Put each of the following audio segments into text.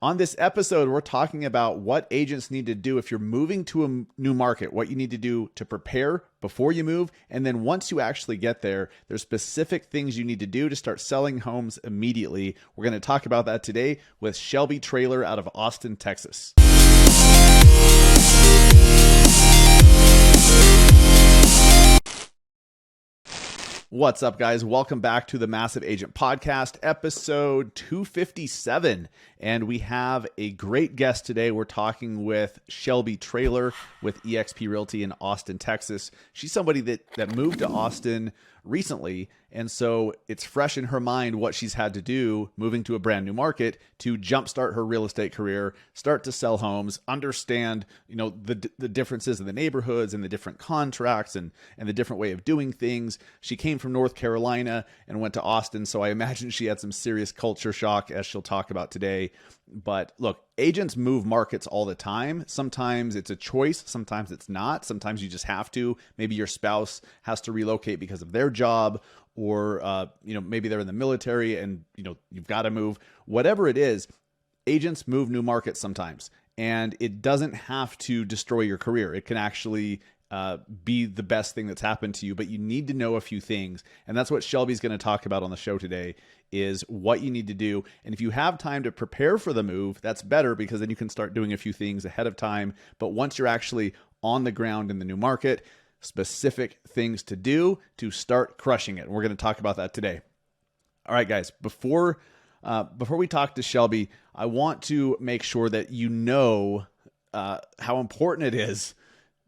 On this episode, we're talking about what agents need to do if you're moving to a new market, what you need to do to prepare before you move. And then once you actually get there, there's specific things you need to do to start selling homes immediately. We're going to talk about that today with Shelby Traylor out of Austin, Texas. What's up, guys? Welcome back to the Massive Agent Podcast, episode 257. And we have a great guest today. We're talking with Shelby Traylor with eXp Realty in Austin, Texas. She's somebody that moved to Austin recently, and so it's fresh in her mind what she's had to do moving to a brand new market to jumpstart her real estate career, start to sell homes, understand the differences in the neighborhoods and the different contracts and the different way of doing things. She came from North Carolina and went to Austin, so I imagine she had some serious culture shock, as she'll talk about today. But look, agents move markets all the time. Sometimes it's a choice. Sometimes it's not. Sometimes you just have to. Maybe your spouse has to relocate because of their job, or maybe they're in the military and you've got to move. Whatever it is, agents move new markets sometimes, and it doesn't have to destroy your career. It can actually be the best thing that's happened to you, but you need to know a few things. And that's what Shelby's going to talk about on the show today, is what you need to do. And if you have time to prepare for the move, that's better, because then you can start doing a few things ahead of time. But once you're actually on the ground in the new market, specific things to do to start crushing it. And we're going to talk about that today. All right, guys, before we talk to Shelby, I want to make sure that you know how important it is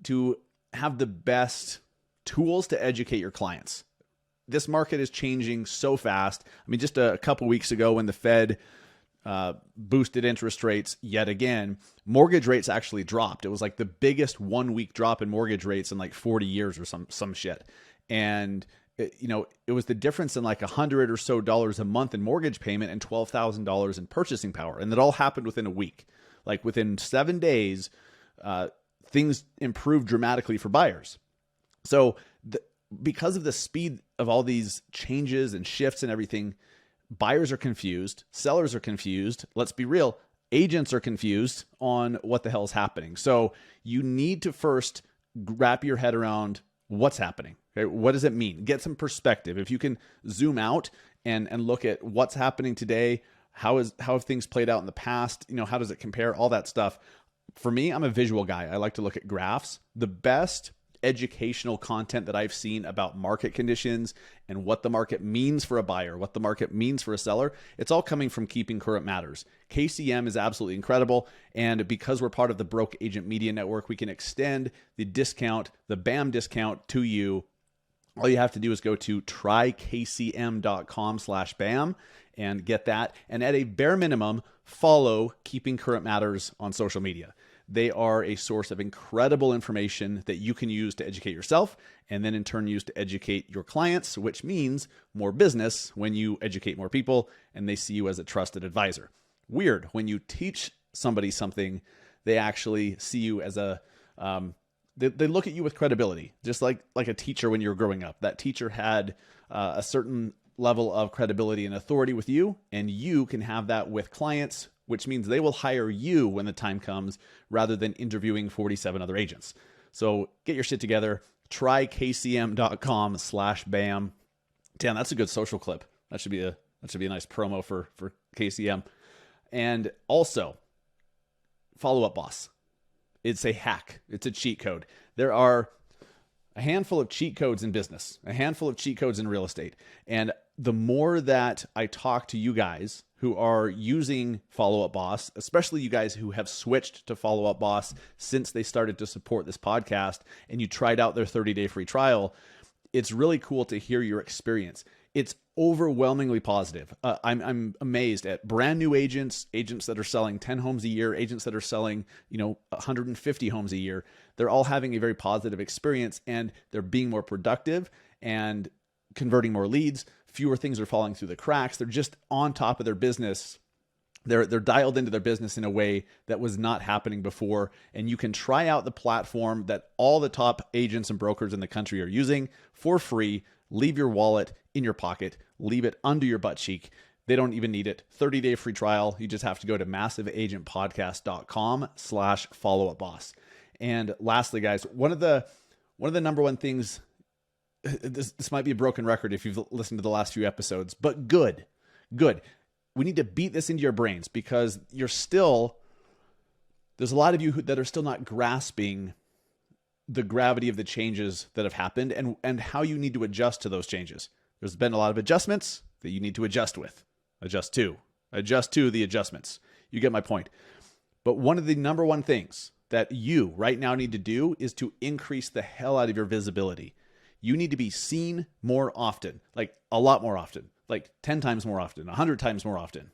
to have the best tools to educate your clients. This market is changing so fast. I mean, just a couple weeks ago when the Fed boosted interest rates yet again, mortgage rates actually dropped. It was like the biggest 1 week drop in mortgage rates in like 40 years or some shit. And it was the difference in like $100 or so a month in mortgage payment and $12,000 in purchasing power. And it all happened within a week. Like within 7 days, things improved dramatically for buyers. So because of the speed of all these changes and shifts and everything, buyers are confused, sellers are confused. Let's be real, agents are confused on what the hell is happening. So you need to first wrap your head around what's happening. Okay? What does it mean? Get some perspective. If you can zoom out and look at what's happening today, how have things played out in the past? How does it compare? All that stuff. For me, I'm a visual guy. I like to look at graphs. The best educational content that I've seen about market conditions and what the market means for a buyer, what the market means for a seller, it's all coming from Keeping Current Matters. KCM is absolutely incredible. And because we're part of the Broke Agent Media Network, we can extend the discount, the BAM discount, to you. All you have to do is go to trykcm.com/BAM and get that. And at a bare minimum, follow Keeping Current Matters on social media. They are a source of incredible information that you can use to educate yourself, and then in turn use to educate your clients, which means more business when you educate more people and they see you as a trusted advisor. Weird, when you teach somebody something, they actually see you as they look at you with credibility, just like a teacher when you were growing up. That teacher had a certain level of credibility and authority with you, and you can have that with clients, which means they will hire you when the time comes rather than interviewing 47 other agents. So get your shit together. trykcm.com/BAM. Damn, that's a good social clip. That should be a nice promo for KCM. And also, Follow Up Boss. It's a hack. It's a cheat code. There are a handful of cheat codes in business, a handful of cheat codes in real estate. And the more that I talk to you guys who are using Follow Up Boss, especially you guys who have switched to Follow Up Boss since they started to support this podcast and you tried out their 30-day free trial, it's really cool to hear your experience. It's overwhelmingly positive. I'm amazed at brand new agents that are selling 10 homes a year, agents that are selling 150 homes a year. They're all having a very positive experience, and they're being more productive and converting more leads. Fewer things are falling through the cracks. They're just on top of their business. They're dialed into their business in a way that was not happening before. And you can try out the platform that all the top agents and brokers in the country are using for free. Leave your wallet in your pocket, leave it under your butt cheek. They don't even need it. 30-day free trial. You just have to go to massiveagentpodcast.com/follow-up-boss. And lastly, guys, one of the number one things, this might be a broken record if you've listened to the last few episodes, but good. We need to beat this into your brains because there's a lot of you that are still not grasping the gravity of the changes that have happened and how you need to adjust to those changes. There's been a lot of adjustments that you need to adjust to the adjustments. You get my point. But one of the number one things that you right now need to do is to increase the hell out of your visibility. You need to be seen more often, like a lot more often, like 10 times more often, 100 times more often.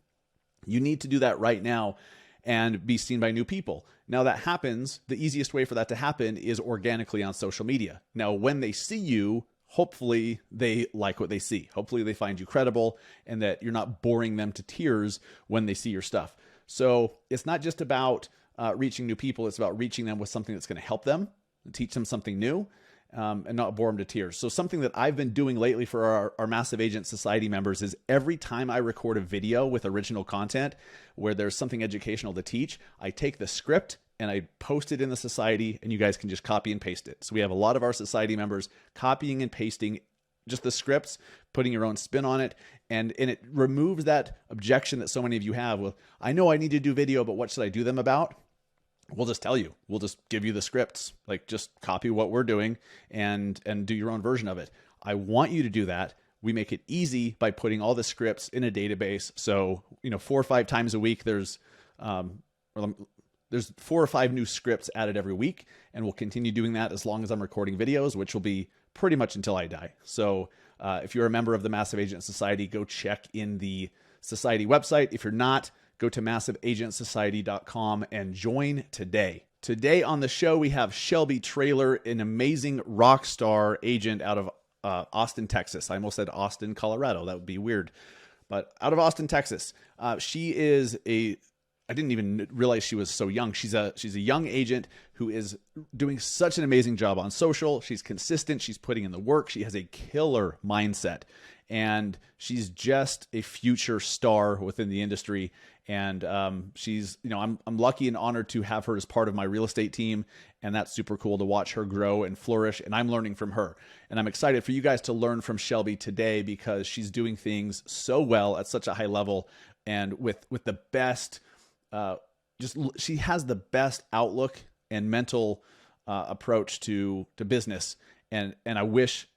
You need to do that right now and be seen by new people. Now that happens, the easiest way for that to happen is organically on social media. Now, when they see you, hopefully they like what they see. Hopefully they find you credible and that you're not boring them to tears when they see your stuff. So it's not just about reaching new people. It's about reaching them with something that's going to help them, teach them something new, and not bore them to tears. So something that I've been doing lately for our Massive Agent Society members is every time I record a video with original content where there's something educational to teach, I take the script and I post it in the society and you guys can just copy and paste it. So we have a lot of our society members copying and pasting just the scripts, putting your own spin on it. And it removes that objection that so many of you have. Well, I know I need to do video, but what should I do them about? We'll just tell you. We'll just give you the scripts. Like just copy what we're doing and do your own version of it. I want you to do that. We make it easy by putting all the scripts in a database. So, 4 or 5 times a week, there's 4 or 5 new scripts added every week. And we'll continue doing that as long as I'm recording videos, which will be pretty much until I die. So if you're a member of the Massive Agent Society, go check in the society website. If you're not, go to massiveagentsociety.com and join today. Today on the show, we have Shelby Traylor, an amazing rock star agent out of Austin, Texas. I almost said Austin, Colorado. That would be weird. But out of Austin, Texas. She is I didn't even realize she was so young. She's a young agent who is doing such an amazing job on social. She's consistent. She's putting in the work. She has a killer mindset. And she's just a future star within the industry. And she's, I'm lucky and honored to have her as part of my real estate team. And that's super cool to watch her grow and flourish. And I'm learning from her. And I'm excited for you guys to learn from Shelby today because she's doing things so well at such a high level and with the best, she has the best outlook and mental approach to business. And I wish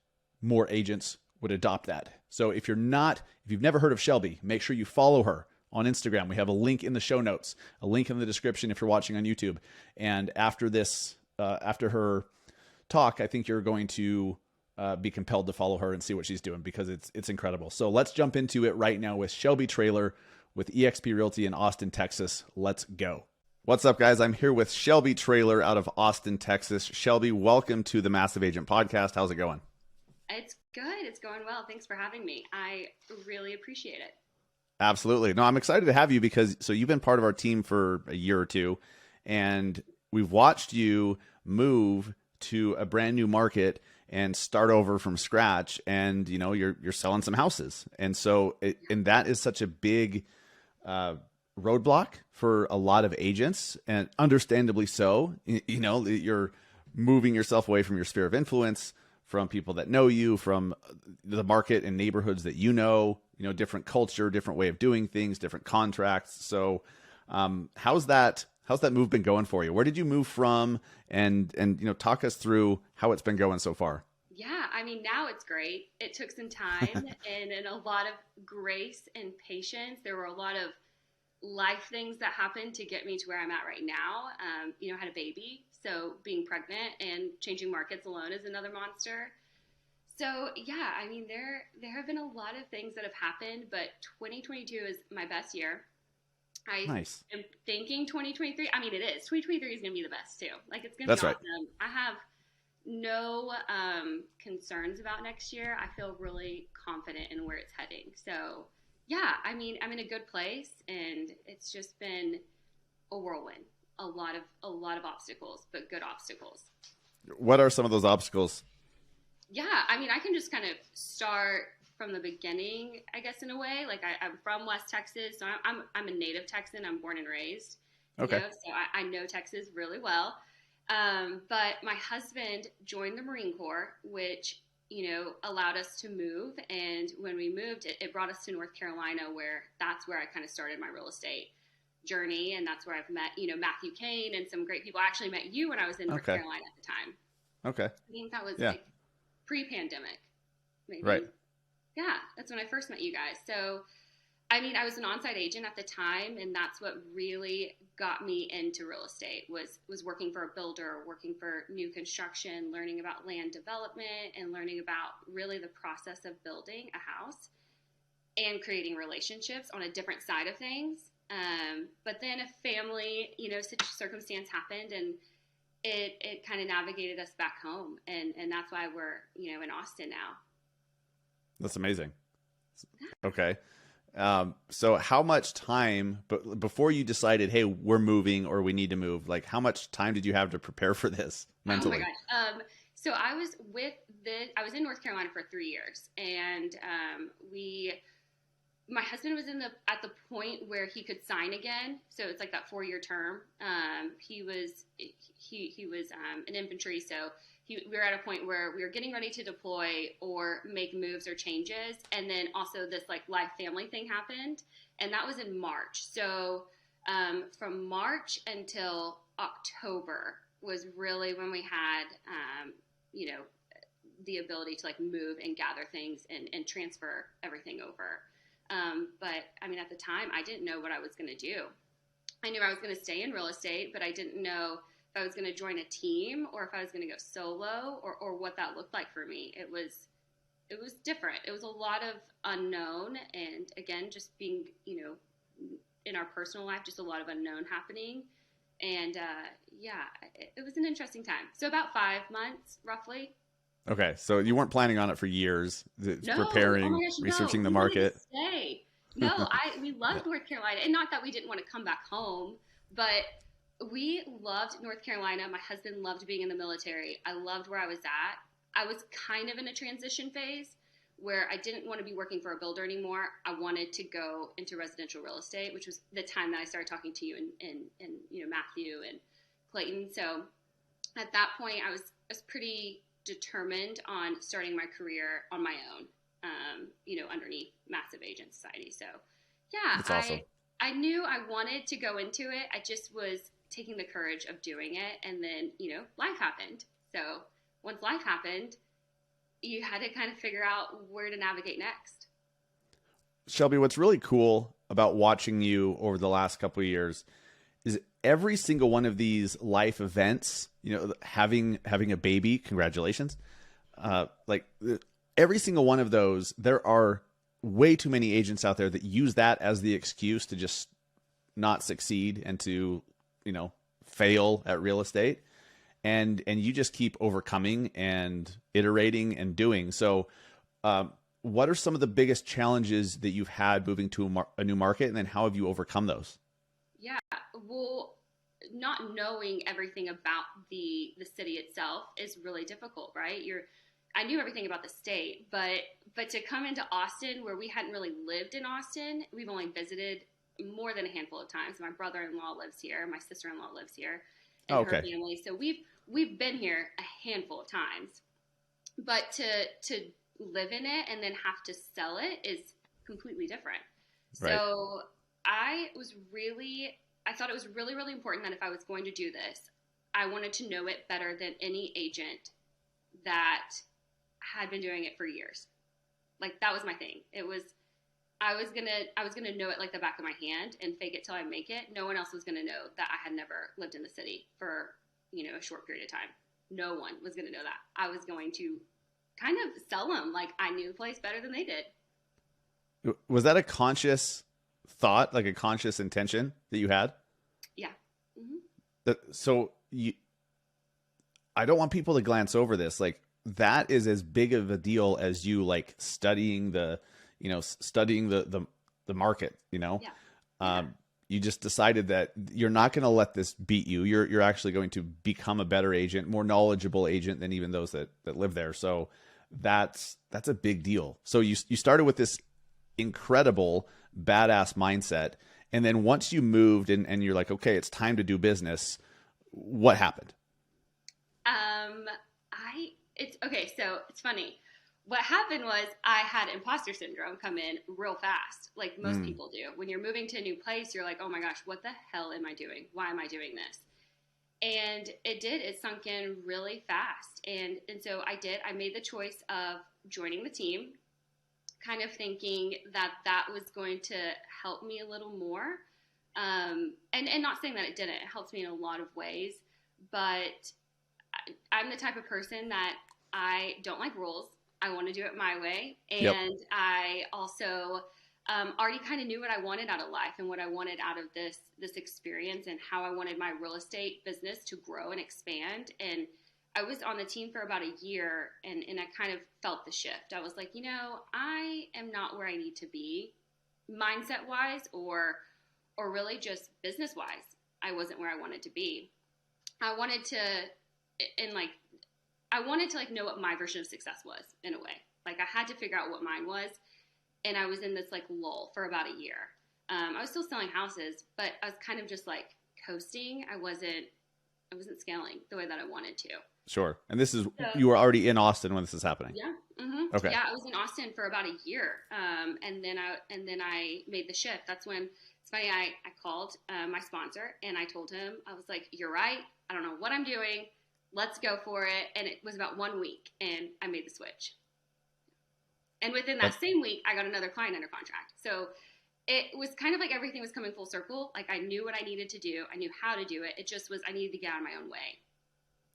more agents would adopt that. So if you've never heard of Shelby, make sure you follow her on Instagram. We have a link in the show notes, a link in the description if you're watching on YouTube. And after her talk, I think you're going to be compelled to follow her and see what she's doing because it's incredible. So let's jump into it right now with Shelby Traylor with eXp Realty in Austin, Texas. Let's go. What's up, guys? I'm here with Shelby Traylor out of Austin, Texas. Shelby, welcome to the Massive Agent Podcast. How's it going? It's good. It's going well. Thanks for having me. I really appreciate it. Absolutely. No, I'm excited to have you because you've been part of our team for a year or two, and we've watched you move to a brand new market and start over from scratch. And you're selling some houses, and that is such a big roadblock for a lot of agents, and understandably so. You're moving yourself away from your sphere of influence, from people that know you, from the market and neighborhoods that different culture, different way of doing things, different contracts. So how's that move been going for you? Where did you move from? And talk us through how it's been going so far. Yeah, now it's great. It took some time and a lot of grace and patience. There were a lot of life things that happened to get me to where I'm at right now. I had a baby, so being pregnant and changing markets alone is another monster. So yeah, there have been a lot of things that have happened, but 2022 is my best year. Nice. am thinking 2023. It is. 2023 is going to be the best too. It's going to be That's awesome. Right. I have no concerns about next year. I feel really confident in where it's heading. So yeah, I'm in a good place, and it's just been a whirlwind. A lot of obstacles, but good obstacles. What are some of those obstacles? Yeah, I can just kind of start from the beginning, I guess, in a way. Like I'm from West Texas, so I'm a native Texan. I'm born and raised, Okay. so I know Texas really well. But my husband joined the Marine Corps, which, allowed us to move. And when we moved, it brought us to North Carolina, where that's where I kind of started my real estate journey. And that's where I've met, Matthew Kane and some great people. I actually met you when I was in North Okay. Carolina at the time. Okay. I think that was Yeah. like pre-pandemic, maybe. Right. Yeah, that's when I first met you guys. So, I mean, I was an on-site agent at the time, and that's what really got me into real estate was working for a builder, working for new construction, learning about land development, and learning about really the process of building a house and creating relationships on a different side of things. But then a family, circumstance happened, and it kind of navigated us back home, and that's why we're in Austin now. That's amazing. Okay. So how much time, but before you decided, hey, we're moving or we need to move, like how much time did you have to prepare for this mentally? Oh my gosh. So I was in North Carolina for 3 years, and my husband was at the point where he could sign again. So it's like that 4-year term. He was in infantry. So we were at a point where we were getting ready to deploy or make moves or changes. And then also this like life family thing happened. And that was in March. So from March until October was really when we had, the ability to like move and gather things and transfer everything over. But I mean, at the time, I didn't know what I was going to do. I knew I was going to stay in real estate, but I didn't know if I was going to join a team or if I was going to go solo or what that looked like for me. It was different. It was a lot of unknown. And again, just being, in our personal life, just a lot of unknown happening. And it was an interesting time. So about 5 months, roughly. Okay. So you weren't planning on it for years, preparing, oh my gosh, researching the we wanted market. to stay. No, we loved North Carolina, and not that we didn't want to come back home, but we loved North Carolina. My husband loved being in the military. I loved where I was at. I was kind of in a transition phase where I didn't want to be working for a builder anymore. I wanted to go into residential real estate, which was the time that I started talking to you and Matthew and Clayton. So at that point, I was pretty determined on starting my career on my own, underneath Massive Agent Society. So yeah, That's awesome. I knew I wanted to go into it. I just was taking the courage of doing it. And then, life happened. So once life happened, you had to kind of figure out where to navigate next. Shelby, what's really cool about watching you over the last couple of years is every single one of these life events, having a baby, congratulations. Like every single one of those, there are way too many agents out there that use that as the excuse to just not succeed and to, fail at real estate. And you just keep overcoming and iterating and doing. So, what are some of the biggest challenges that you've had moving to a new market? And then how have you overcome those? Yeah, well, not knowing everything about the city itself is really difficult, right? I knew everything about the state, but to come into Austin, where we hadn't really lived in Austin, we've only visited more than a handful of times. My brother-in-law lives here, my sister-in-law lives here, and her family. So we've been here a handful of times, but to live in it and then have to sell it is completely different. Right. So I thought it was really, really important that if I was going to do this, I wanted to know it better than any agent that had been doing it for years. Like that was my thing. I was gonna know it like the back of my hand and fake it till I make it. No one else was gonna know that I had never lived in the city for, a short period of time. No one was gonna know that. I was going to kind of sell them like I knew the place better than they did. Was that a conscious thought, like a conscious intention that you had? Yeah. Mm-hmm. So I don't want people to glance over this. Like that is as big of a deal as you like studying the market, Yeah. You just decided that you're not going to let this beat you. You're actually going to become a better agent, more knowledgeable agent than even those that live there. So, that's a big deal. So you started with this incredible badass mindset, and then once you moved and you're like, okay, it's time to do business, what happened? It's okay. So it's funny. What happened was I had imposter syndrome come in real fast, like most people do. When you're moving to a new place, you're like, oh my gosh, what the hell am I doing? Why am I doing this? And it sunk in really fast. And so I made the choice of joining the team, kind of thinking that that was going to help me a little more. And not saying that it didn't, it helps me in a lot of ways, but I'm the type of person that I don't like rules. I want to do it my way. And Yep. I also already kind of knew what I wanted out of life and what I wanted out of this experience and how I wanted my real estate business to grow and expand. And I was on the team for about a year, and I kind of felt the shift. I was like, I am not where I need to be mindset wise or really just business wise. I wasn't where I wanted to be. I wanted to know what my version of success was in a way. Like I had to figure out what mine was. And I was in this like lull for about a year. I was still selling houses, but I was kind of just like coasting. I wasn't scaling the way that I wanted to. Sure. And you were already in Austin when this is happening. Yeah. Mm-hmm. Okay. Yeah, I was in Austin for about a year. And then I made the shift. That's when it's funny. I called my sponsor and I told him, I was like, you're right. I don't know what I'm doing. Let's go for it. And it was about 1 week and I made the switch. And within that same week, I got another client under contract. So it was kind of like everything was coming full circle. Like I knew what I needed to do. I knew how to do it. It just was, I needed to get out of my own way.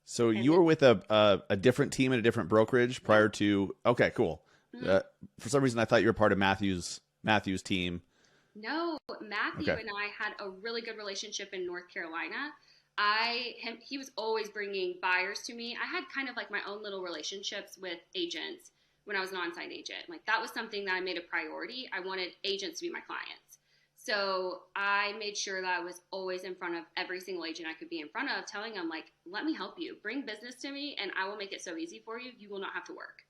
So you were with a different team at a different brokerage prior to, okay, cool. Mm-hmm. For some reason, I thought you were part of Matthew's team. No, Matthew and I had a really good relationship in North Carolina. He was always bringing buyers to me. I had kind of like my own little relationships with agents when I was an on-site agent. Like that was something that I made a priority. I wanted agents to be my clients. So I made sure that I was always in front of every single agent I could be in front of, telling them like, let me help you. Bring business to me and I will make it so easy for you. You will not have to work.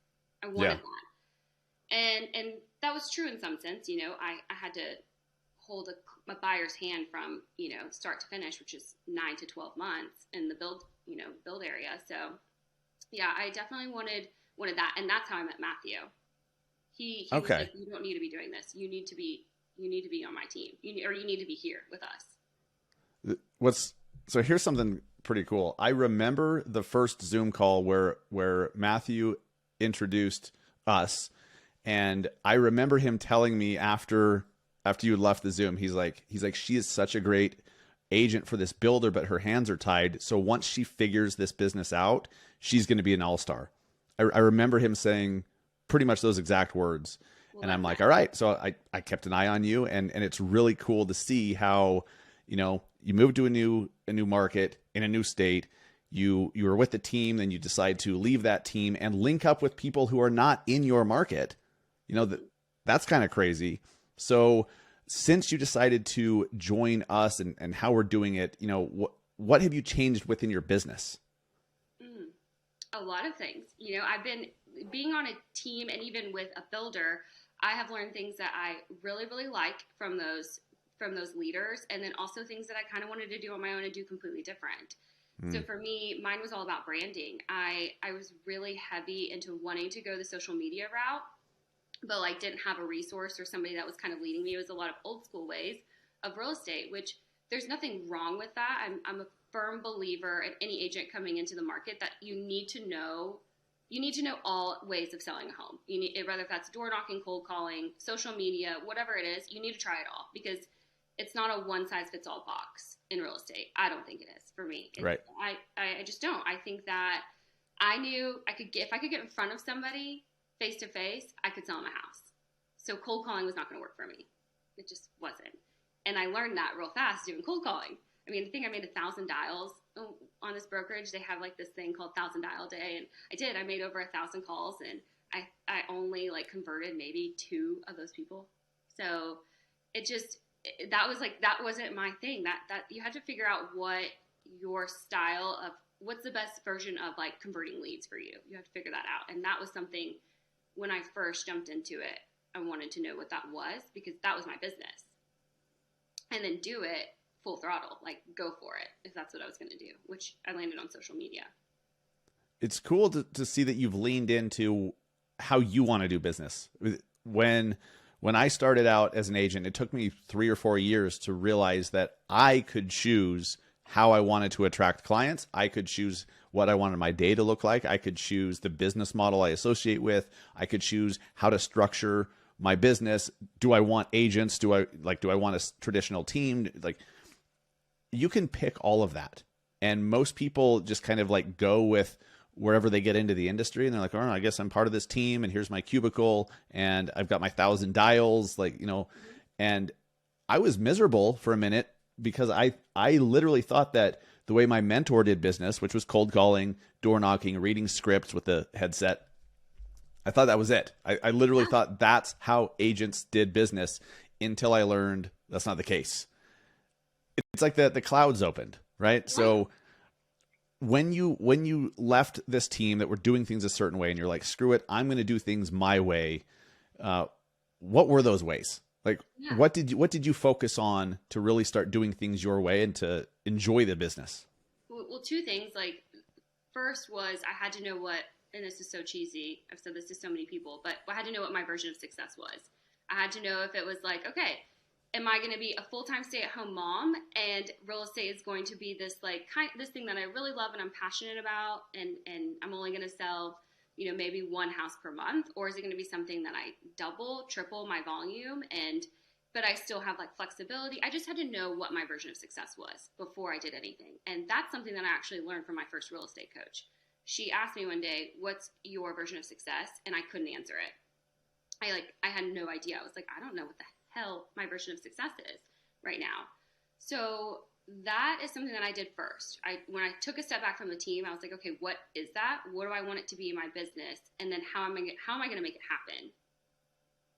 I wanted that. And that was true in some sense. I had to hold a buyer's hand from, start to finish, which is 9 to 12 months in the build area. So yeah, I definitely wanted that. And that's how I met Matthew. He was like, you don't need to be doing this. You need to be on my team. You need to be here with us. So here's something pretty cool. I remember the first Zoom call where Matthew introduced us, and I remember him telling me after you had left the Zoom, he's like, she is such a great agent for this builder, but her hands are tied. So once she figures this business out, she's going to be an all-star. I remember him saying pretty much those exact words. And I'm like, all right. So I kept an eye on you, and it's really cool to see how, you moved to a new market in a new state. You were with the team, then you decide to leave that team and link up with people who are not in your market. That's kind of crazy. So since you decided to join us and how we're doing it, what have you changed within your business? A lot of things. I've been being on a team, and even with a builder, I have learned things that I really, really like from those leaders, and then also things that I kind of wanted to do on my own and do completely different. So for me, mine was all about branding. I was really heavy into wanting to go the social media route, but like didn't have a resource or somebody that was kind of leading me. It was a lot of old school ways of real estate, which there's nothing wrong with that. I'm a firm believer in any agent coming into the market that you need to know all ways of selling a home. You need, whether that's door knocking, cold calling, social media, whatever it is, you need to try it all, because it's not a one size fits all box in real estate. I don't think it is for me. Right. I just don't. I think that I knew if I could get in front of somebody face to face, I could sell them a house. So cold calling was not going to work for me. It just wasn't. And I learned that real fast doing cold calling. I mean, I think I made 1,000 dials on this brokerage. They have like this thing called 1,000 dial day. And I made over 1,000 calls, and I only like converted maybe 2 of those people. So that wasn't my thing. That you had to figure out what your style of what's the best version of like converting leads for you? You have to figure that out. And that was something when I first jumped into it, I wanted to know what that was because that was my business. And then do it full throttle, like go for it if that's what I was going to do, which I landed on social media. It's cool to see that you've leaned into how you want to do business. When I started out as an agent, it took me 3 or 4 years to realize that I could choose how I wanted to attract clients. I could choose what I wanted my day to look like. I could choose the business model I associate with. I could choose how to structure my business. Do I want agents? Do I want a traditional team? Like, you can pick all of that. And most people just kind of like go with wherever they get into the industry, and they're like, oh, I guess I'm part of this team, and here's my cubicle, and I've got my 1,000 dials, like, you know. And I was miserable for a minute because I literally thought that the way my mentor did business, which was cold calling, door knocking, reading scripts with the headset, I thought that was it. I literally thought that's how agents did business until I learned that's not the case. It's like the clouds opened, right? So when you left this team that were doing things a certain way and you're like, screw it, I'm going to do things my way. What were those ways? Like, what did you focus on to really start doing things your way and to enjoy the business? Well, 2 things. Like, first was I had to know what, and this is so cheesy, I've said this to so many people, but I had to know what my version of success was. I had to know if it was like, okay, am I going to be a full-time stay-at-home mom and real estate is going to be this like this thing that I really love and I'm passionate about, and I'm only going to sell, you know, maybe 1 house per month? Or is it going to be something that I double, triple my volume, but I still have like flexibility? I just had to know what my version of success was before I did anything. And that's something that I actually learned from my first real estate coach. She asked me one day, what's your version of success? And I couldn't answer it. I had no idea. I was like, I don't know what the hell my version of success is right now. So that is something that I did first. When I took a step back from the team, I was like, okay, what is that? What do I want it to be in my business? And then how am I going to make it happen?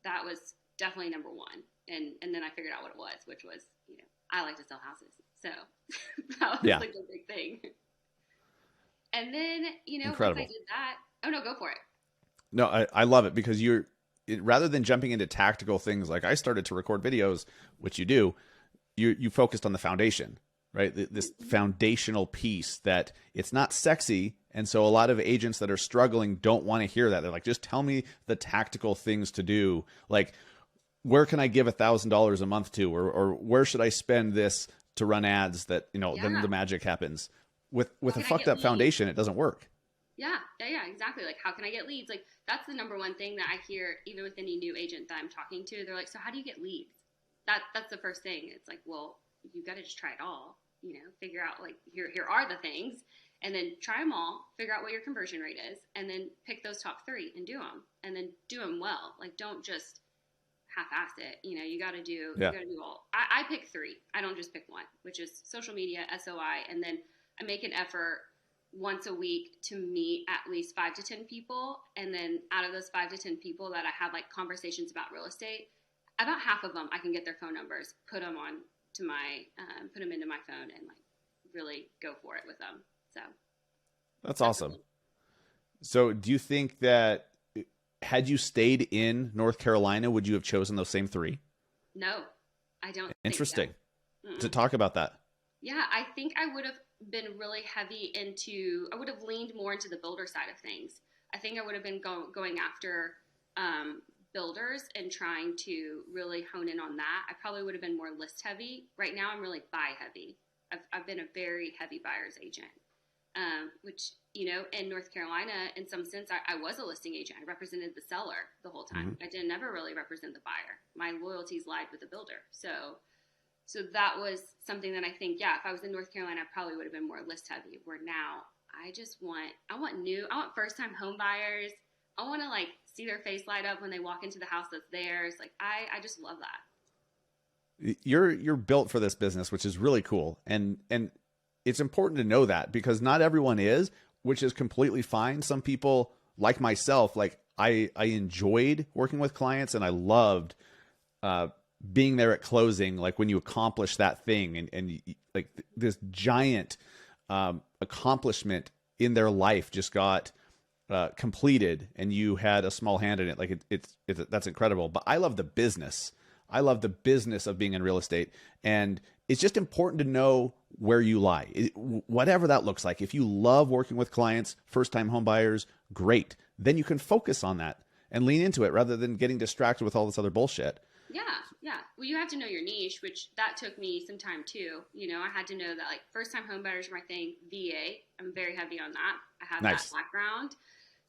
That was definitely number 1. And then I figured out what it was, which was, you know, I like to sell houses. So that was like the big thing. And then, you know, Incredible. Once I did that, oh no, go for it. No, I love it because rather than jumping into tactical things, like I started to record videos, which you do, you focused on the foundation, right? This foundational piece that it's not sexy. And so a lot of agents that are struggling don't want to hear that. They're like, just tell me the tactical things to do. Like, where can I give $1,000 a month to, or where should I spend this to run ads that, you know, then the magic happens. With a fucked up foundation, it doesn't work. Yeah, exactly. Like, how can I get leads? Like, that's the number 1 thing that I hear, even with any new agent that I'm talking to. They're like, so how do you get leads? That's the first thing. It's like, well, you got to just try it all. You know, figure out like here are the things, and then try them all. Figure out what your conversion rate is, and then pick those top 3 and do them, and then do them well. Like, don't just half-ass it. You know, you got to do you got to do all. I pick 3. I don't just pick 1, which is social media, SOI, and then I make an effort once a week to meet at least 5 to 10 people. And then out of those 5 to 10 people that I have like conversations about real estate, about half of them, I can get their phone numbers, put them into my phone and like really go for it with them. So that's awesome. So do you think that had you stayed in North Carolina, would you have chosen those same 3? No, I don't. Interesting. Think so. To talk about that. Yeah, I think I would have been really heavy I would have leaned more into the builder side of things. I think I would have been going after builders and trying to really hone in on that. I probably would have been more list heavy. Right now I'm really buy heavy. I've been a very heavy buyer's agent, which, you know, in North Carolina, in some sense, I was a listing agent. I represented the seller the whole time. I didn't never really represent the buyer. My loyalties lied with the builder. So that was something that I think, if I was in North Carolina, I probably would have been more list heavy. Where now I want first time home buyers. I want to like see their face light up when they walk into the house that's theirs. Like I just love that. You're built for this business, which is really cool. And it's important to know that because not everyone is, which is completely fine. Some people like myself, like I enjoyed working with clients and I loved, being there at closing, like when you accomplish that thing and like this giant accomplishment in their life just got completed and you had a small hand in it. Like that's incredible. But I love the business. I love the business of being in real estate. And it's just important to know where you lie, whatever that looks like. If you love working with clients, first-time home buyers, great. Then you can focus on that and lean into it rather than getting distracted with all this other bullshit. Yeah, yeah. Well, you have to know your niche, which that took me some time too. You know, I had to know that like first-time home buyers are my thing. VA, I'm very heavy on that. I have Nice. that background,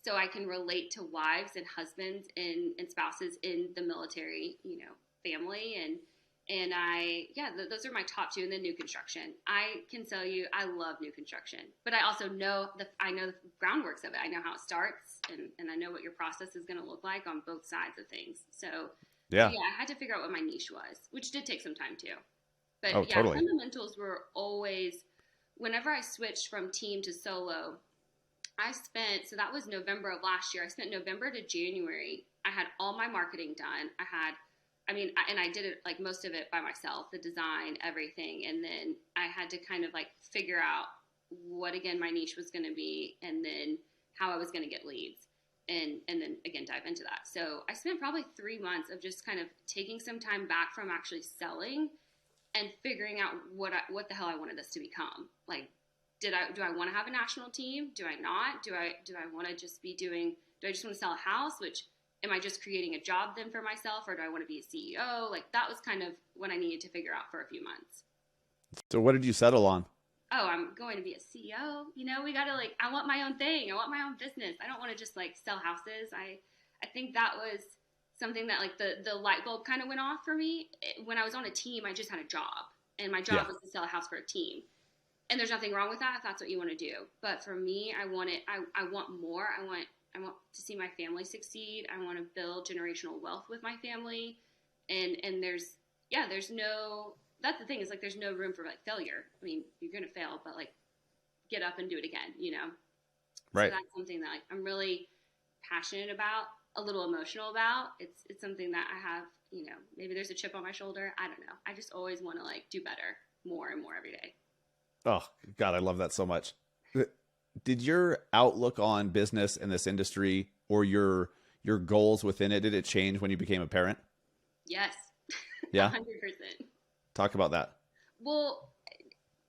so I can relate to wives and husbands and spouses in the military, you know, family those are my top two. And then new construction. I can tell you, I love new construction, but I also know the groundworks of it. I know how it starts, and I know what your process is going to look like on both sides of things. So Yeah. I had to figure out what my niche was, which did take some time too. But Totally. fundamentals were always, whenever I switched from team to solo, so that was November of last year. I spent November to January. I had all my marketing done. And I did it, like most of it by myself, the design, everything. And then I had to kind of like figure out what, again, my niche was going to be, and then how I was going to get leads. And then again, dive into that. So I spent probably 3 months of just kind of taking some time back from actually selling and figuring out what the hell I wanted this to become. Like, do I want to have a national team? Do I not? Do I want to just do I just want to sell a house? Am I just creating a job then for myself, or do I want to be a CEO? Like, that was kind of what I needed to figure out for a few months. So what did you settle on? Oh, I'm going to be a CEO. You know, we got to I want my own thing. I want my own business. I don't want to just sell houses. I think that was something that the light bulb kind of went off for me. When I was on a team, I just had a job, and my job was to sell a house for a team. And there's nothing wrong with that if that's what you want to do. But for me, I want more. I want to see my family succeed. I want to build generational wealth with my family. And that's the thing, is there's no room for failure. I mean, you're going to fail, but get up and do it again, you know? Right. So that's something that I'm really passionate about, a little emotional about. It's something that I have, you know, maybe there's a chip on my shoulder. I don't know. I just always want to do better, more and more every day. Oh God, I love that so much. Did your outlook on business in this industry, or your goals within it, did it change when you became a parent? Yes. Yeah. 100%. Talk about that. Well,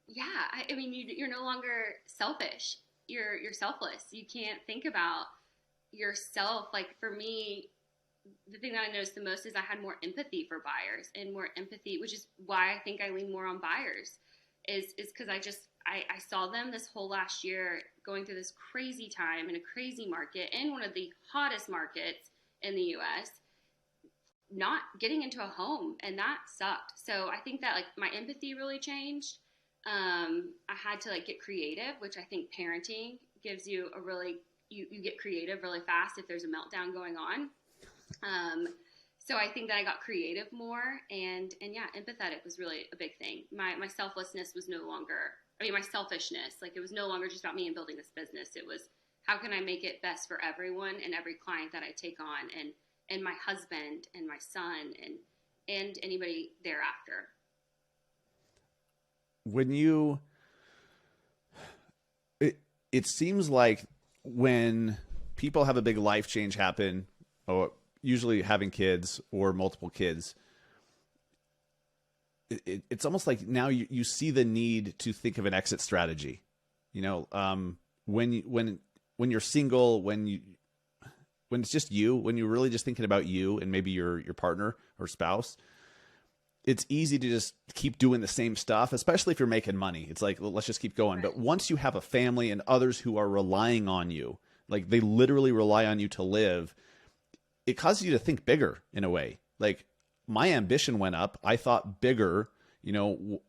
yeah. I mean, you're no longer selfish. You're selfless. You can't think about yourself. For me, the thing that I noticed the most is I had more empathy for buyers, and more empathy, which is why I think I lean more on buyers, is because I saw them this whole last year going through this crazy time in a crazy market, in one of the hottest markets in the U.S., not getting into a home, and that sucked. So I think that my empathy really changed. I had to get creative, which I think parenting gives you you get creative really fast if there's a meltdown going on. So I think that I got creative more, and yeah, empathetic was really a big thing. My selflessness was no longer, my selfishness, it was no longer just about me and building this business. It was, how can I make it best for everyone and every client that I take on, and my husband and my son and anybody thereafter. When it seems like when people have a big life change happen, or usually having kids or multiple kids, it's almost like now you see the need to think of an exit strategy. You know, when you're single, when it's just you, when you're really just thinking about you and maybe your partner or spouse, it's easy to just keep doing the same stuff, especially if you're making money. It's well, let's just keep going. Right. But once you have a family and others who are relying on you, they literally rely on you to live, it causes you to think bigger in a way. My ambition went up. I thought bigger, you know,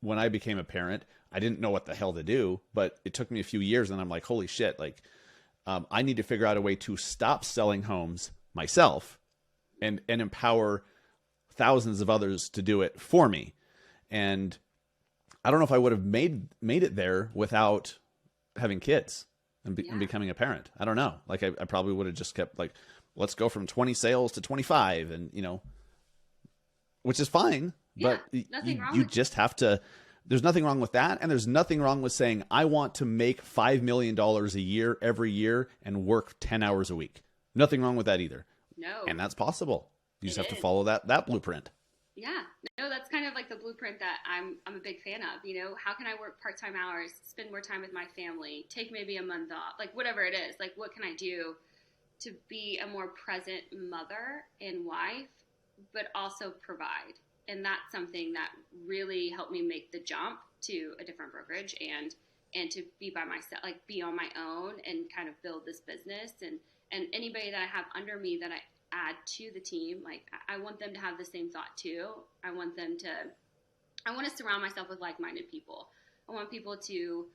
when I became a parent. I didn't know what the hell to do, but it took me a few years, and I'm like, holy shit, I need to figure out a way to stop selling homes myself and empower thousands of others to do it for me. And I don't know if I would have made it there without having kids and becoming a parent. I don't know. I probably would have just kept let's go from 20 sales to 25, and, you know, which is fine, but nothing wrong you with just have to there's nothing wrong with that. And there's nothing wrong with saying, I want to make $5 million a year every year and work 10 hours a week. Nothing wrong with that either. No. And that's possible. You just have to is. follow that blueprint. Yeah, no, that's kind of like the blueprint that I'm a big fan of. How can I work part-time hours, spend more time with my family, take maybe a month off, like whatever it is. Like, what can I do to be a more present mother and wife, but also provide? And that's something that really helped me make the jump to a different brokerage and to be by myself, like be on my own and kind of build this business. And anybody that I have under me that I add to the team, like I want them to have the same thought too. I want to surround myself with like-minded people. I want people to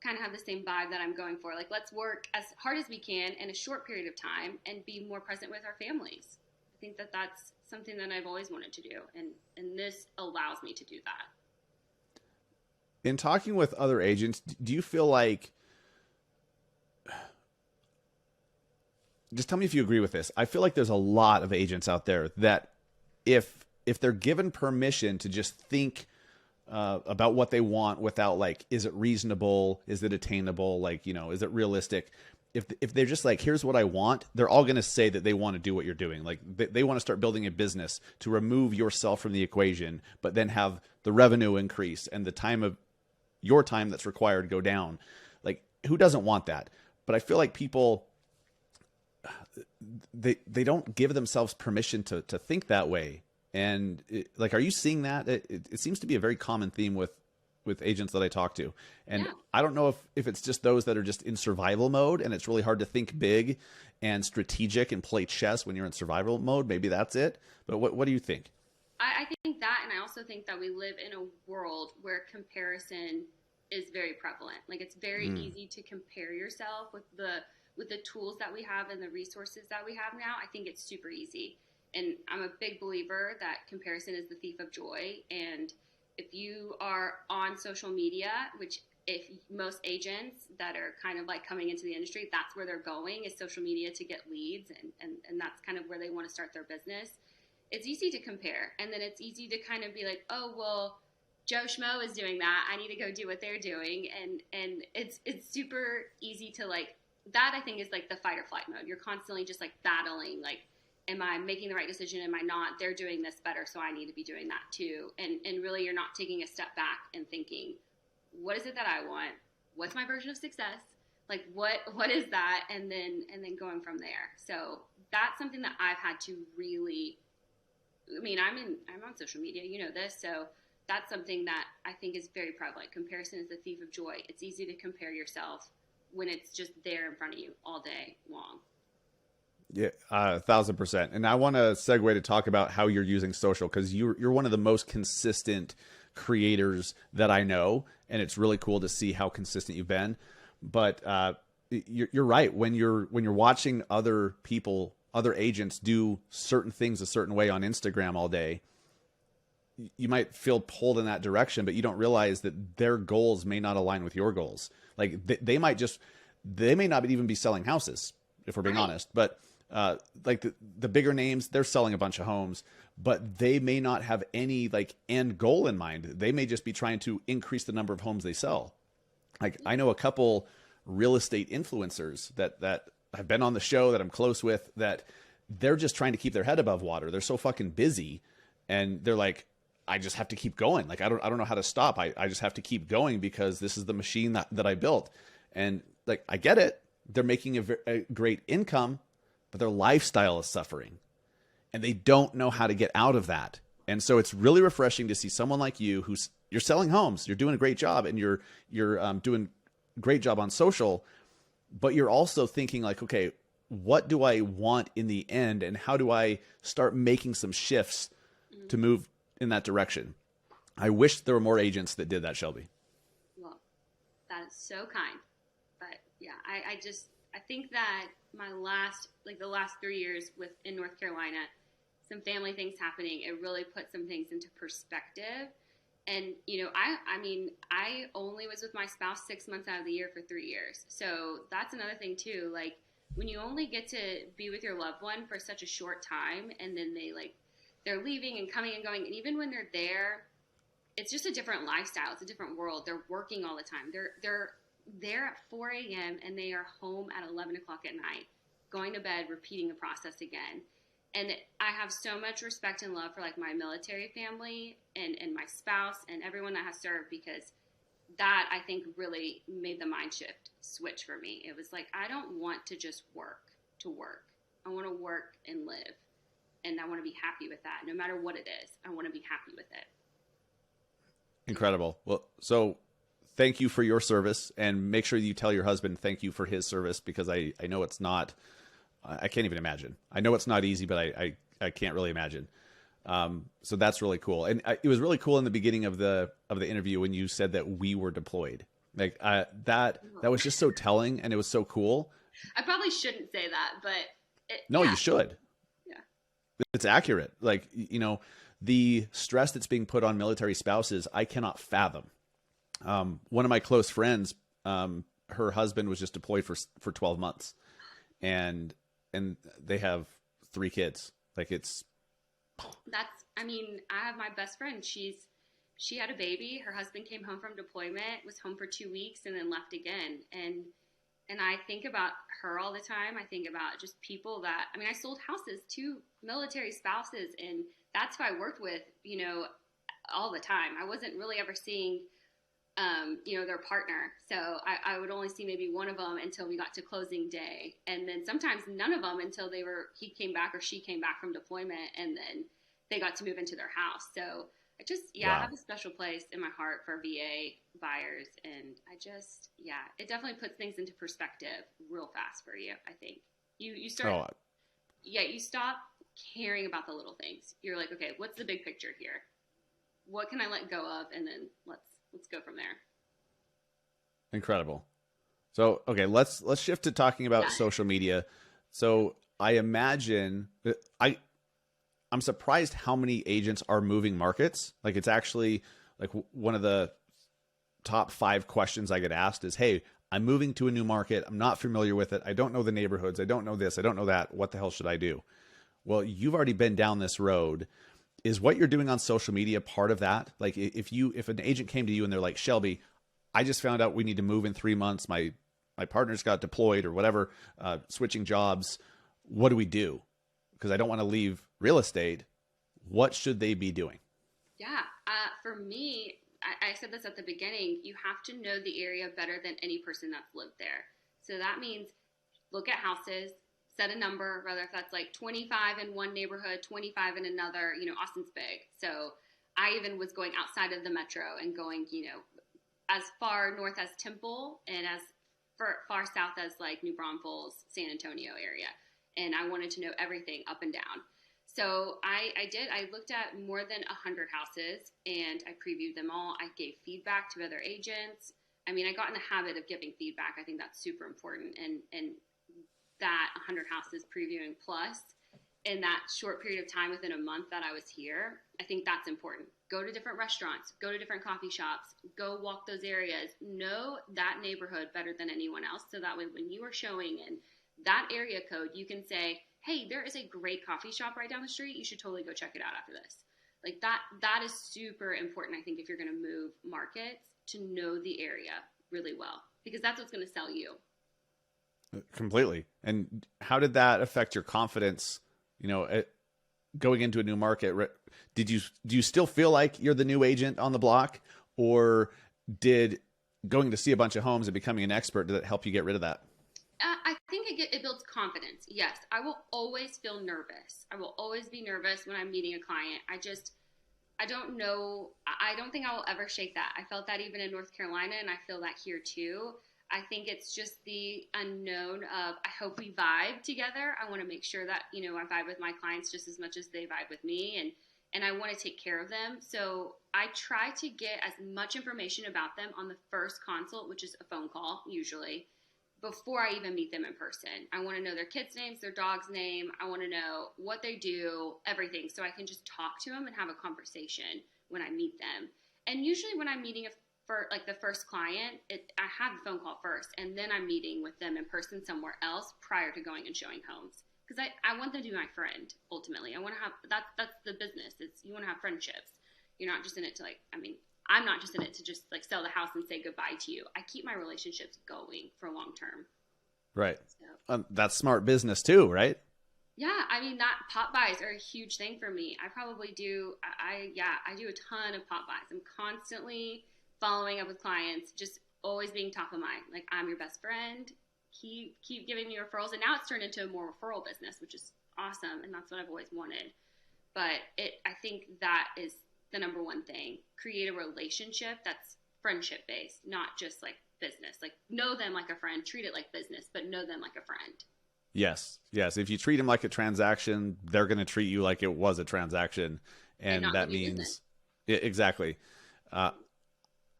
kind of have the same vibe that I'm going for. Like, let's work as hard as we can in a short period of time and be more present with our families. I think that that's something that I've always wanted to do. And this allows me to do that. In talking with other agents, do you feel like, just tell me if you agree with this. I feel like there's a lot of agents out there that if they're given permission to just think about what they want without like, is it reasonable? Is it attainable? Like, is it realistic? If they're just like, here's what I want, they're all going to say that they want to do what you're doing. Like they want to start building a business to remove yourself from the equation, but then have the revenue increase and the time of your time that's required go down. Like, who doesn't want that? But I feel like people, they don't give themselves permission to think that way. And like, are you seeing that? It seems to be a very common theme with agents that I talk to. And yeah. I don't know if it's just those that are just in survival mode and it's really hard to think big and strategic and play chess when you're in survival mode. Maybe that's it. But what do you think? I think that, and I also think that we live in a world where comparison is very prevalent. Like, it's very easy to compare yourself with the tools that we have and the resources that we have now. I think it's super easy. And I'm a big believer that comparison is the thief of joy. And if you are on social media, which if most agents that are kind of like coming into the industry, that's where they're going, is social media to get leads. And that's kind of where they want to start their business. It's easy to compare. And then it's easy to kind of be like, oh, well, Joe Schmo is doing that. I need to go do what they're doing. And it's super easy to like, that I think is like the fight or flight mode. You're constantly just like battling, like, am I making the right decision? Am I not? They're doing this better, so I need to be doing that too. And really, you're not taking a step back and thinking, what is it that I want? What's my version of success? Like, what is that? And then going from there. So that's something that I've had to really, I mean, I'm on social media, you know this, so that's something that I think is very prevalent. Comparison is the thief of joy. It's easy to compare yourself when it's just there in front of you all day long. Yeah, 1,000%. And I want to segue to talk about how you're using social, because you're one of the most consistent creators that I know, and it's really cool to see how consistent you've been. But you're right. When you're watching other people, other agents do certain things a certain way on Instagram all day, you might feel pulled in that direction, but you don't realize that their goals may not align with your goals. Like they may not even be selling houses, if we're being honest, but like the bigger names, they're selling a bunch of homes, but they may not have any like end goal in mind. They may just be trying to increase the number of homes they sell. Like, I know a couple real estate influencers that have been on the show that I'm close with, that they're just trying to keep their head above water. They're so fucking busy, and they're like, I just have to keep going. Like, I don't know how to stop. I just have to keep going because this is the machine that I built. And like, I get it. They're making a great income, but their lifestyle is suffering, and they don't know how to get out of that. And so it's really refreshing to see someone like you, you're selling homes, you're doing a great job, and you're doing a great job on social, but you're also thinking like, okay, what do I want in the end, and how do I start making some shifts to move in that direction? I wish there were more agents that did that, Shelby. Well, that is so kind. But yeah, I think that the last 3 years in North Carolina, some family things happening, it really put some things into perspective. And, I only was with my spouse 6 months out of the year for 3 years. So that's another thing too. Like, when you only get to be with your loved one for such a short time, and then they're leaving and coming and going, and even when they're there, it's just a different lifestyle. It's a different world. They're working all the time. They're there at 4 a.m. and they are home at 11 o'clock at night, going to bed, repeating the process again. And I have so much respect and love for like my military family and my spouse and everyone that has served, because that I think really made the mind shift switch for me. It was like, I don't want to just work to work. I want to work and live. And I want to be happy with that. No matter what it is, I want to be happy with it. Incredible. Well, so thank you for your service, and make sure you tell your husband thank you for his service, because I know it's not, I can't even imagine. I know it's not easy, but I can't really imagine. So that's really cool. And it was really cool in the beginning of the interview when you said that we were deployed. Like that was just so telling, and it was so cool. I probably shouldn't say that, but no, you should. Yeah. It's accurate. Like, the stress that's being put on military spouses, I cannot fathom. One of my close friends, her husband was just deployed for 12 months, and they have 3 kids. Like, I have my best friend. She had a baby. Her husband came home from deployment, was home for 2 weeks, and then left again. And I think about her all the time. I think about just people that, I sold houses to military spouses, and that's who I worked with, all the time. I wasn't really ever seeing, their partner. So I would only see maybe one of them until we got to closing day. And then sometimes none of them until he came back or she came back from deployment, and then they got to move into their house. So I have a special place in my heart for VA buyers. And it definitely puts things into perspective real fast for you. I think you start, you stop caring about the little things. You're like, okay, what's the big picture here? What can I let go of? And then let's go from there. Incredible. So, okay, let's shift to talking about social media. So I imagine that I'm surprised how many agents are moving markets. Like, it's actually like one of the top 5 questions I get asked is, hey, I'm moving to a new market. I'm not familiar with it. I don't know the neighborhoods. I don't know this. I don't know that. What the hell should I do? Well, you've already been down this road. Is what you're doing on social media part of that? Like, if an agent came to you and they're like, Shelby, I just found out we need to move in 3 months. My partner's got deployed or whatever, switching jobs. What do we do? Because I don't want to leave real estate. What should they be doing? Yeah. For me, I said this at the beginning, you have to know the area better than any person that's lived there. So that means look at houses, set a number, whether if that's like 25 in one neighborhood, 25 in another. Austin's big. So I even was going outside of the metro and going, as far north as Temple and as far south as like New Braunfels, San Antonio area. And I wanted to know everything up and down. So I did. I looked at more than 100 houses and I previewed them all. I gave feedback to other agents. I got in the habit of giving feedback. I think that's super important. And that 100 houses previewing plus in that short period of time within a month that I was here, I think that's important. Go to different restaurants, go to different coffee shops, go walk those areas, know that neighborhood better than anyone else. So that way when you are showing in that area code, you can say, hey, there is a great coffee shop right down the street. You should totally go check it out after this. Like that is super important. I think if you're going to move markets, to know the area really well, because that's what's going to sell you. Completely. And how did that affect your confidence, going into a new market? Do you still feel like you're the new agent on the block, or did going to see a bunch of homes and becoming an expert, did it help you get rid of that? I think it builds confidence. Yes, I will always feel nervous. I will always be nervous when I'm meeting a client. I don't know. I don't think I will ever shake that. I felt that even in North Carolina, and I feel that here too. I think it's just the unknown of, I hope we vibe together. I want to make sure that, I vibe with my clients just as much as they vibe with me, and I want to take care of them. So I try to get as much information about them on the first consult, which is a phone call usually, before I even meet them in person. I want to know their kids' names, their dog's name. I want to know what they do, everything. So I can just talk to them and have a conversation when I meet them. And usually when I'm meeting for like the first client, I have the phone call first, and then I'm meeting with them in person somewhere else prior to going and showing homes. Because I want them to be my friend, ultimately. I want to have, that's the business. You want to have friendships. You're not just in it to like, I mean, I'm not just in it to just like sell the house and say goodbye to you. I keep my relationships going for long term. Right. So, That's smart business too, right? yeah, I mean that pop buys are a huge thing for me. I probably do. I do a ton of pop buys. I'm constantly following up with clients, just always being top of mind. Like I'm your best friend. Keep giving me referrals, and now it's turned into a more referral business, which is awesome, and that's what I've always wanted. But I think that is the number one thing. Create a relationship that's friendship based, not just like business. Like know them like a friend, treat it like business, but know them like a friend. Yes. Yes. If you treat them like a transaction, they're going to treat you like it was a transaction. And that means exactly.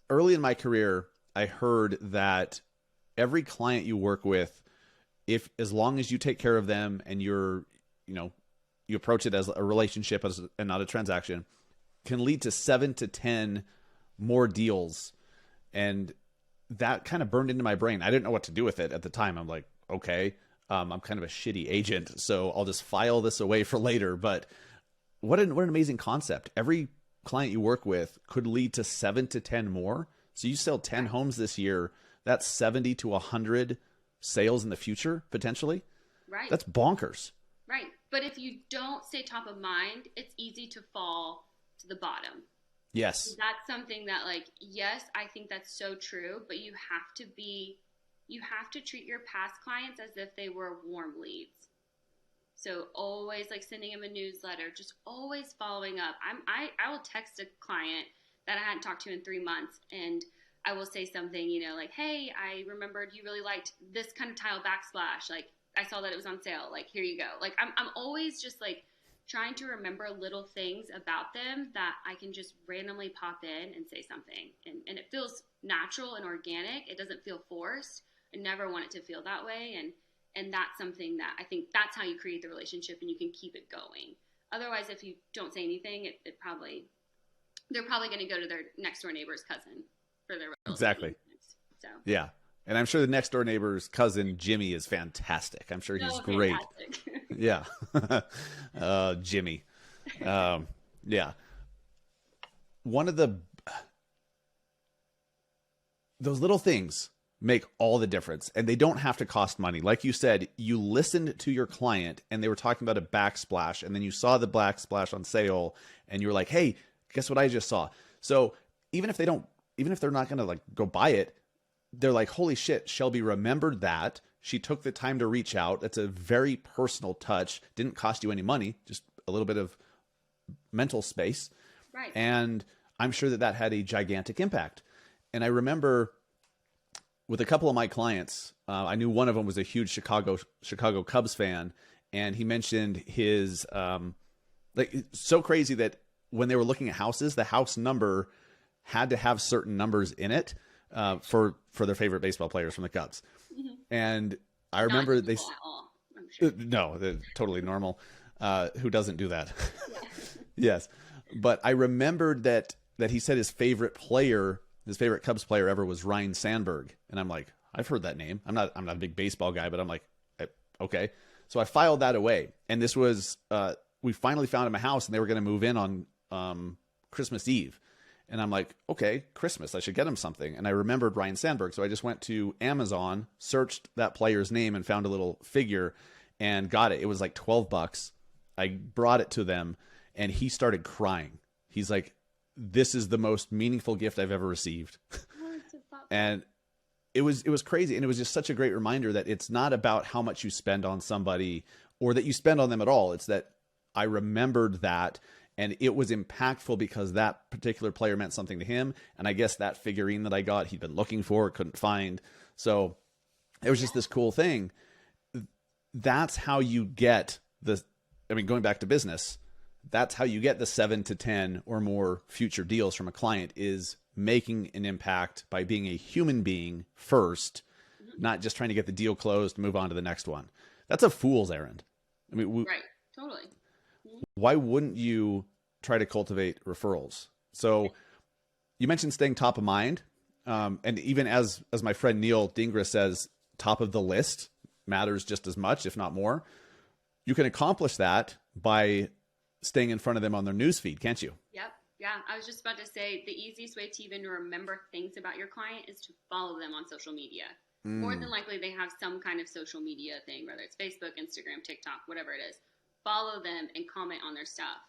Early in my career, I heard that every client you work with, if as long as you take care of them and you approach it as a relationship and not a transaction, can lead to 7 to 10 more deals. And that kind of burned into my brain. I didn't know what to do with it at the time. I'm like, okay, I'm kind of a shitty agent, so I'll just file this away for later. But what an amazing concept. Every client you work with could lead to 7 to 10 more. So you sell 10 homes this year, that's 70 to 100 sales in the future, potentially. Right. That's bonkers. Right. But if you don't stay top of mind, it's easy to fall to the bottom. Yes. That's something that like, yes, I think that's so true, but you have to treat your past clients as if they were warm leads. So always like sending them a newsletter, just always following up. I will text a client that I hadn't talked to in 3 months, and I will say something, like, hey, I remembered you really liked this kind of tile backsplash. Like, I saw that it was on sale. Like, here you go. Like, I'm always just like trying to remember little things about them that I can just randomly pop in and say something. And it feels natural and organic. It doesn't feel forced. I never want it to feel that way. And that's something that I think that's how you create the relationship and you can keep it going. Otherwise, if you don't say anything, they're probably going to go to their next door neighbor's cousin for their real estate Exactly. business. So yeah. And I'm sure the next door neighbor's cousin, Jimmy, is fantastic. I'm sure he's great. Yeah. Jimmy. Yeah. One of those little things make all the difference, and they don't have to cost money. Like you said, you listened to your client and they were talking about a backsplash, and then you saw the backsplash on sale and you were like, hey, guess what I just saw? So even if they're not going to like go buy it, they're like, holy shit, Shelby remembered that. She took the time to reach out. That's a very personal touch. Didn't cost you any money, just a little bit of mental space. Right. And I'm sure that had a gigantic impact. And I remember with a couple of my clients, I knew one of them was a huge Chicago Cubs fan. And he mentioned his, so crazy that when they were looking at houses, the house number had to have certain numbers in it for their favorite baseball players from the Cubs. Mm-hmm. And I remember I'm sure. No, they're totally normal. Who doesn't do that? Yeah. Yes. But I remembered that he said his favorite Cubs player ever was Ryne Sandberg. And I'm like, I've heard that name. I'm not a big baseball guy, but I'm like, okay. So I filed that away. And this was, we finally found him a house and they were going to move in on Christmas Eve. And I'm like, okay, Christmas, I should get him something. And I remembered Ryne Sandberg. So I just went to Amazon, searched that player's name and found a little figure and got it. It was like $12. I brought it to them and he started crying. He's like, this is the most meaningful gift I've ever received. And it was crazy. And it was just such a great reminder that it's not about how much you spend on somebody or that you spend on them at all. It's that I remembered that. And it was impactful because that particular player meant something to him. And I guess that figurine that I got, he'd been looking for, couldn't find. So it was just this cool thing. That's how you get going back to business, that's how you get the 7 to 10 or more future deals from a client, is making an impact by being a human being first, not just trying to get the deal closed, move on to the next one. That's a fool's errand. I mean, right. Totally. Why wouldn't you try to cultivate referrals? So you mentioned staying top of mind. And even as my friend Neil Dingra says, top of the list matters just as much, if not more. You can accomplish that by staying in front of them on their newsfeed, can't you? Yep. Yeah. I was just about to say the easiest way to even remember things about your client is to follow them on social media. More than likely, they have some kind of social media thing, whether it's Facebook, Instagram, TikTok, whatever it is. Follow them and comment on their stuff.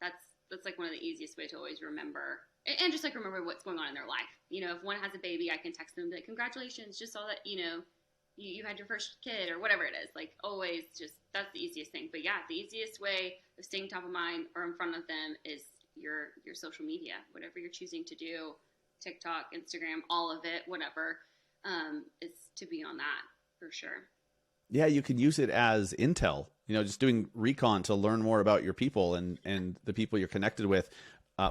That's like one of the easiest way to always remember, and just like remember what's going on in their life. You know, if one has a baby, I can text them like, congratulations, just saw that, you know, you had your first kid or whatever it is. Like always, just that's the easiest thing. But yeah, the easiest way of staying top of mind or in front of them is your social media, whatever you're choosing to do, TikTok, Instagram, all of it, whatever, is to be on that for sure. Yeah, you can use it as intel, you know, just doing recon to learn more about your people and the people you're connected with.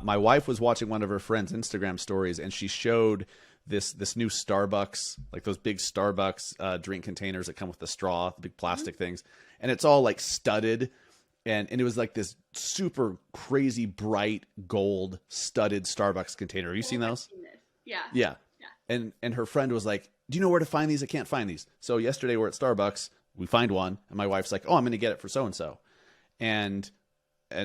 My wife was watching one of her friends' Instagram stories, and she showed this new Starbucks, like those big Starbucks drink containers that come with the straw, the big plastic things. And it's all like studded. And it was like this super crazy bright gold studded Starbucks container. Have you seen those? Yeah. Yeah. And her friend was like, do you know where to find these? I can't find these. So yesterday we're at Starbucks. We find one. And my wife's like, oh, I'm going to get it for so-and-so. And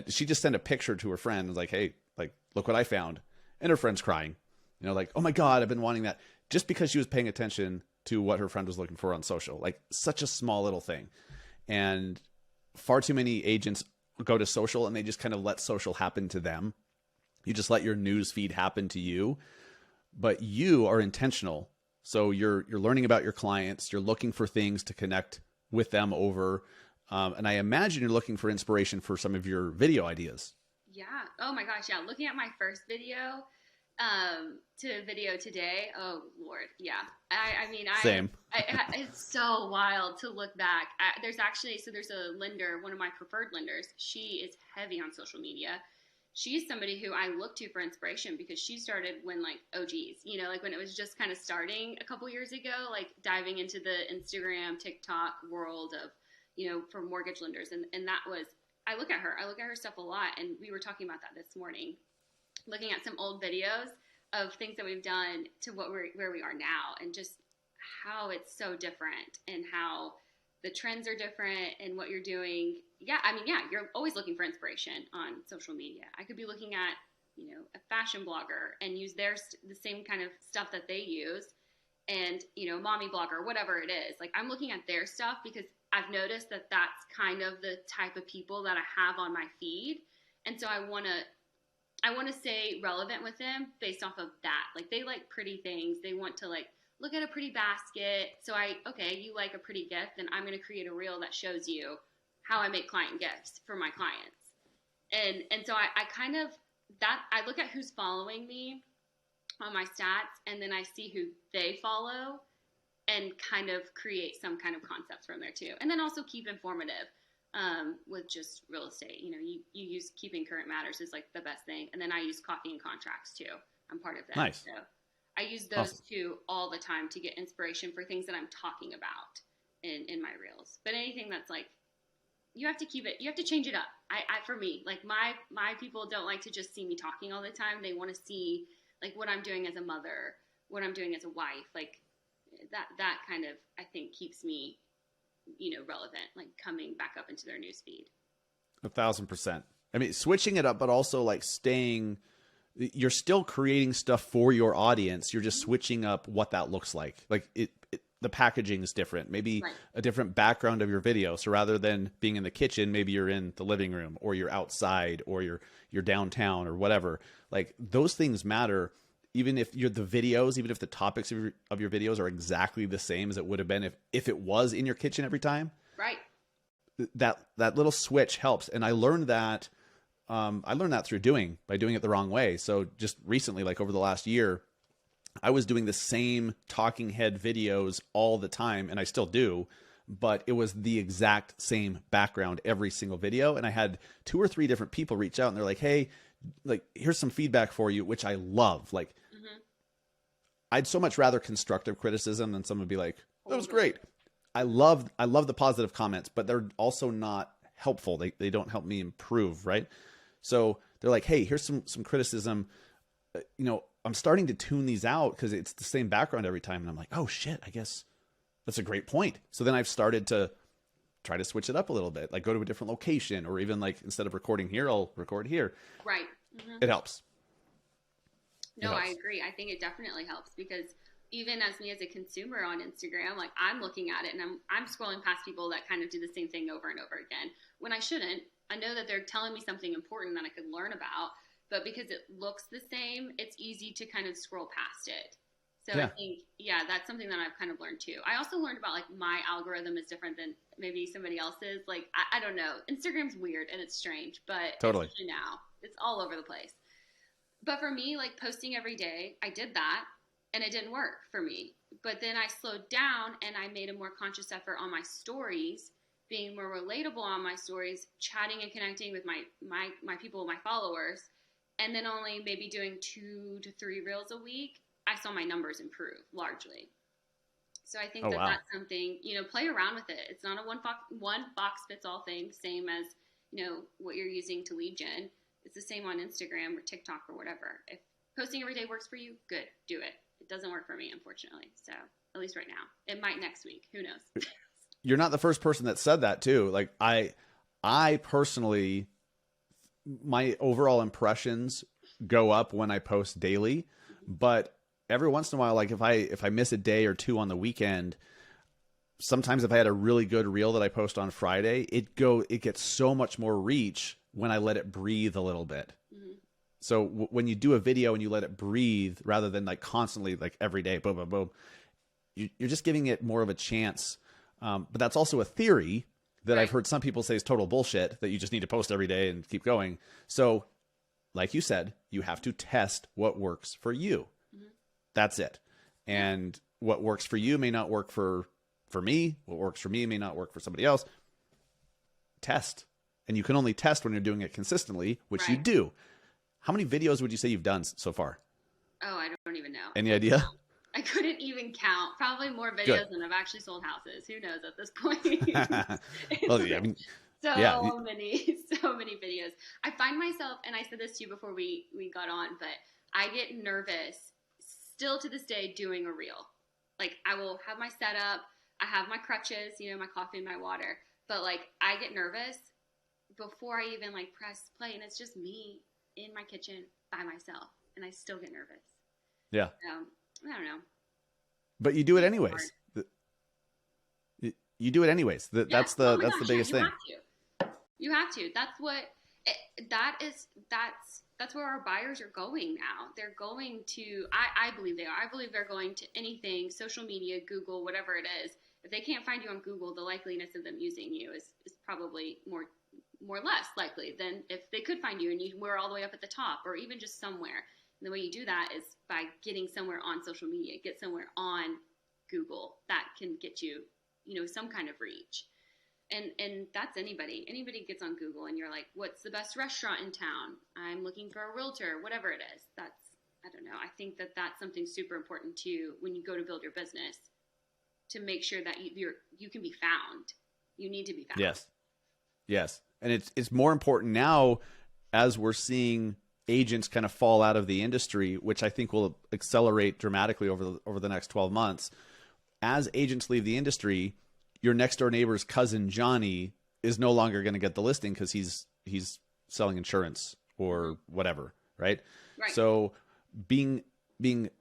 she just sent a picture to her friend and was like, hey, like, look what I found. And her friend's crying, you know, like, oh my God, I've been wanting that, just because she was paying attention to what her friend was looking for on social. Like such a small little thing. And far too many agents go to social and they just kind of let social happen to them. You just let your news feed happen to you, but you are intentional. So you're learning about your clients. You're looking for things to connect with them over. And I imagine you're looking for inspiration for some of your video ideas. Yeah. Oh my gosh. Yeah. Looking at my first video, to video today. Oh Lord. Yeah. Same. It's so wild to look back. There's a lender, one of my preferred lenders. She is heavy on social media. She's somebody who I look to for inspiration because she started when like OGs, you know, like when it was just kind of starting a couple years ago, like diving into the Instagram, TikTok world of, you know, for mortgage lenders. And that was, I look at her stuff a lot. And we were talking about that this morning, looking at some old videos of things that we've done to where we are now, and just how it's so different and how the trends are different and what you're doing. Yeah, I mean, yeah, you're always looking for inspiration on social media. I could be looking at, you know, a fashion blogger and use the same kind of stuff that they use, and, you know, mommy blogger, whatever it is. Like I'm looking at their stuff because I've noticed that that's kind of the type of people that I have on my feed. And so I want to stay relevant with them based off of that. Like they like pretty things. They want to like look at a pretty basket. So you like a pretty gift, then I'm going to create a reel that shows you how I make client gifts for my clients. And so I kind of I look at who's following me on my stats, and then I see who they follow and kind of create some kind of concepts from there too. And then also keep informative with just real estate. You know, you use Keeping Current Matters is like the best thing. And then I use Coffee and Contracts too. I'm part of that. Nice. So I use those two all the time to get inspiration for things that I'm talking about in my reels. But anything that's like, you have to change it up. For me, like my people don't like to just see me talking all the time. They want to see like what I'm doing as a mother, what I'm doing as a wife, like that kind of, I think, keeps me, you know, relevant, like coming back up into their news feed. 1,000%. I mean, switching it up, but also like you're still creating stuff for your audience. You're just switching up what that looks like. Like the packaging is different, maybe a different background of your video. So rather than being in the kitchen, maybe you're in the living room, or you're outside, or you're downtown, or whatever. Like those things matter. Even if the topics of your videos are exactly the same as it would have been if it was in your kitchen every time. Right. That little switch helps. And I learned that by doing it the wrong way. So just recently, like over the last year, I was doing the same talking head videos all the time, and I still do, but it was the exact same background every single video. And I had 2 or 3 different people reach out, and they're like, hey, like, here's some feedback for you, which I love. Like, I'd so much rather constructive criticism than someone be like, that was great. I love the positive comments, but they're also not helpful. They don't help me improve. Right. So they're like, hey, here's some criticism. You know, I'm starting to tune these out because it's the same background every time. And I'm like, oh shit, I guess that's a great point. So then I've started to try to switch it up a little bit, like go to a different location, or even like instead of recording here, I'll record here. Right. It helps. It No, I helps. agree. I think it definitely helps because even as me as a consumer on Instagram, like I'm looking at it and I'm scrolling past people that kind of do the same thing over and over again when I shouldn't. I know that they're telling me something important that I could learn about, but because it looks the same, it's easy to kind of scroll past it. So I Yeah, think, yeah, that's something that I've kind of learned too. I also learned about like my algorithm is different than maybe somebody else's. Like, I don't know. Instagram's weird and it's strange, but totally. especially now, it's all over the place. But for me, like posting every day, I did that and it didn't work for me. But then I slowed down and I made a more conscious effort on my stories, being more relatable on my stories, chatting and connecting with my people, my followers, and then only maybe doing 2 to 3 reels a week. I saw my numbers improve largely. So I think Oh, that wow. that's something, play around with it. It's not a one box fits all thing, same as, what you're using to lead gen. It's the same on Instagram or TikTok or whatever. If posting every day works for you, good, do it. It doesn't work for me, unfortunately. So at least right now. It might next week. Who knows? You're not the first person that said that too. Like I personally, my overall impressions go up when I post daily, but every once in a while, like if I miss a day or two on the weekend, sometimes if I had a really good reel that I post on Friday, it gets so much more reach when I let it breathe a little bit. Mm-hmm. So when you do a video and you let it breathe rather than like constantly like every day, boom, boom, boom, you're just giving it more of a chance. But that's also a theory that I've Right. heard some people say is total bullshit, that you just need to post every day and keep going. So like you said, you have to test what works for you. Mm-hmm. That's it. Yeah. And what works for you may not work for me. What works for me may not work for somebody else. Test. And you can only test when you're doing it consistently, which you Right. do. How many videos would you say you've done so far? Oh, I don't even know. Any idea? I couldn't even count. Probably more Good. videos than I've actually sold houses. Who knows at this point? Well, It's yeah, I mean, yeah, so many, so many videos. I find myself, and I said this to you before we got on, but I get nervous still to this day doing a reel. Like I will have my setup, I have my crutches, my coffee and my water, but like I get nervous before I even like press play, and it's just me in my kitchen by myself, and I still get nervous. yeah. I don't know. But you do it It's hard. anyways. You do it anyways. Yeah. Oh my That's the gosh. Yeah. biggest You thing. have to. You have to. That's where our buyers are going now. They're going to. I believe they are. I believe they're going to anything, social media, Google, whatever it is. If they can't find you on Google, the likeliness of them using you is probably more less likely than if they could find you and you were all the way up at the top or even just somewhere. And the way you do that is by getting somewhere on social media, get somewhere on Google that can get you, some kind of reach. And that's anybody gets on Google and you're like, what's the best restaurant in town? I'm looking for a realtor, whatever it is. I don't know. I think that that's something super important too when you go to build your business, to make sure that you can be found. You need to be found. Yes. Yes. And it's more important now as we're seeing agents kind of fall out of the industry, which I think will accelerate dramatically over the next 12 months. As agents leave the industry, your next door neighbor's cousin Johnny is no longer going to get the listing because he's selling insurance or whatever, right? Right. So being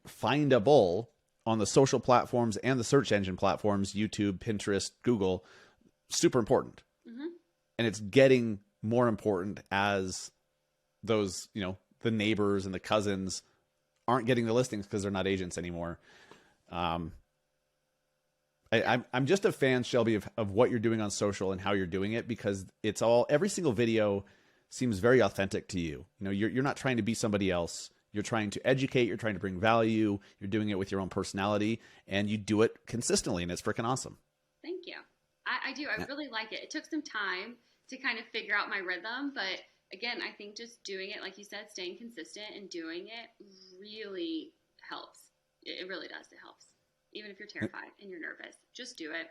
findable on the social platforms and the search engine platforms, YouTube, Pinterest, Google, super important. Mm-hmm. And it's getting more important as those, the neighbors and the cousins aren't getting the listings because they're not agents anymore. I'm just a fan, Shelby, of what you're doing on social and how you're doing it, because every single video seems very authentic to you. You're not trying to be somebody else. You're trying to educate. You're trying to bring value. You're doing it with your own personality, and you do it consistently, and it's freaking awesome. Thank you. I do. I really like it. It took some time to kind of figure out my rhythm, but again, I think just doing it, like you said, staying consistent and doing it really helps. It really does. It helps. Even if you're terrified and you're nervous, just do it.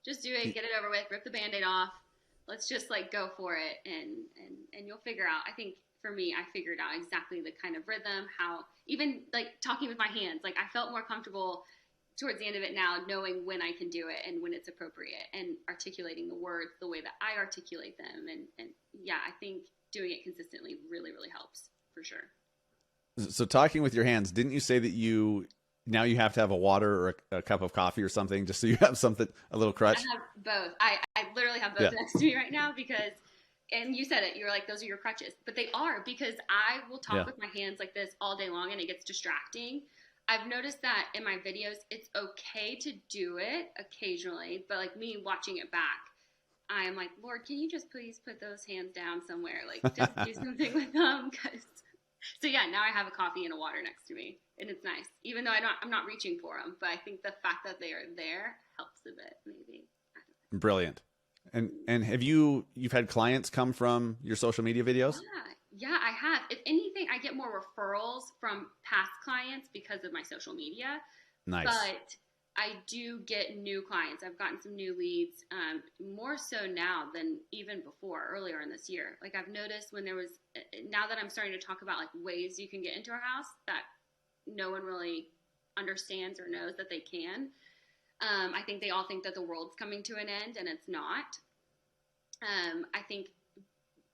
Just do it. Get it over with. Rip the Band-Aid off. Let's just like go for it, and you'll figure out. I think for me, I figured out exactly the kind of rhythm, how even like talking with my hands, like I felt more comfortable towards the end of it now, knowing when I can do it and when it's appropriate, and articulating the words the way that I articulate them. And yeah, I think doing it consistently really, really helps for sure. So talking with your hands, didn't you say that now you have to have a water or a cup of coffee or something just so you have something, a little I crutch? have both. I literally have Yeah. both next to me right now because, and you said it, you're like, those are your crutches. But they are because I will talk Yeah. with my hands like this all day long and it gets distracting. I've noticed that in my videos, it's okay to do it occasionally, but like me watching it back, I'm like, Lord, can you just please put those hands down somewhere? Like, just do something with them. Cause, so yeah, now I have a coffee and a water next to me, and it's nice. Even though I'm not reaching for them, but I think the fact that they are there helps a bit, maybe. Brilliant. And have you've had clients come from your social media videos? Yeah, I have. If anything, I get more referrals from past clients because of my social media, Nice. but I do get new clients. I've gotten some new leads, more so now than even before, earlier in this year. Like I've noticed when there was, now that I'm starting to talk about like ways you can get into our house that no one really understands or knows that they can. I think they all think that the world's coming to an end, and it's not. I think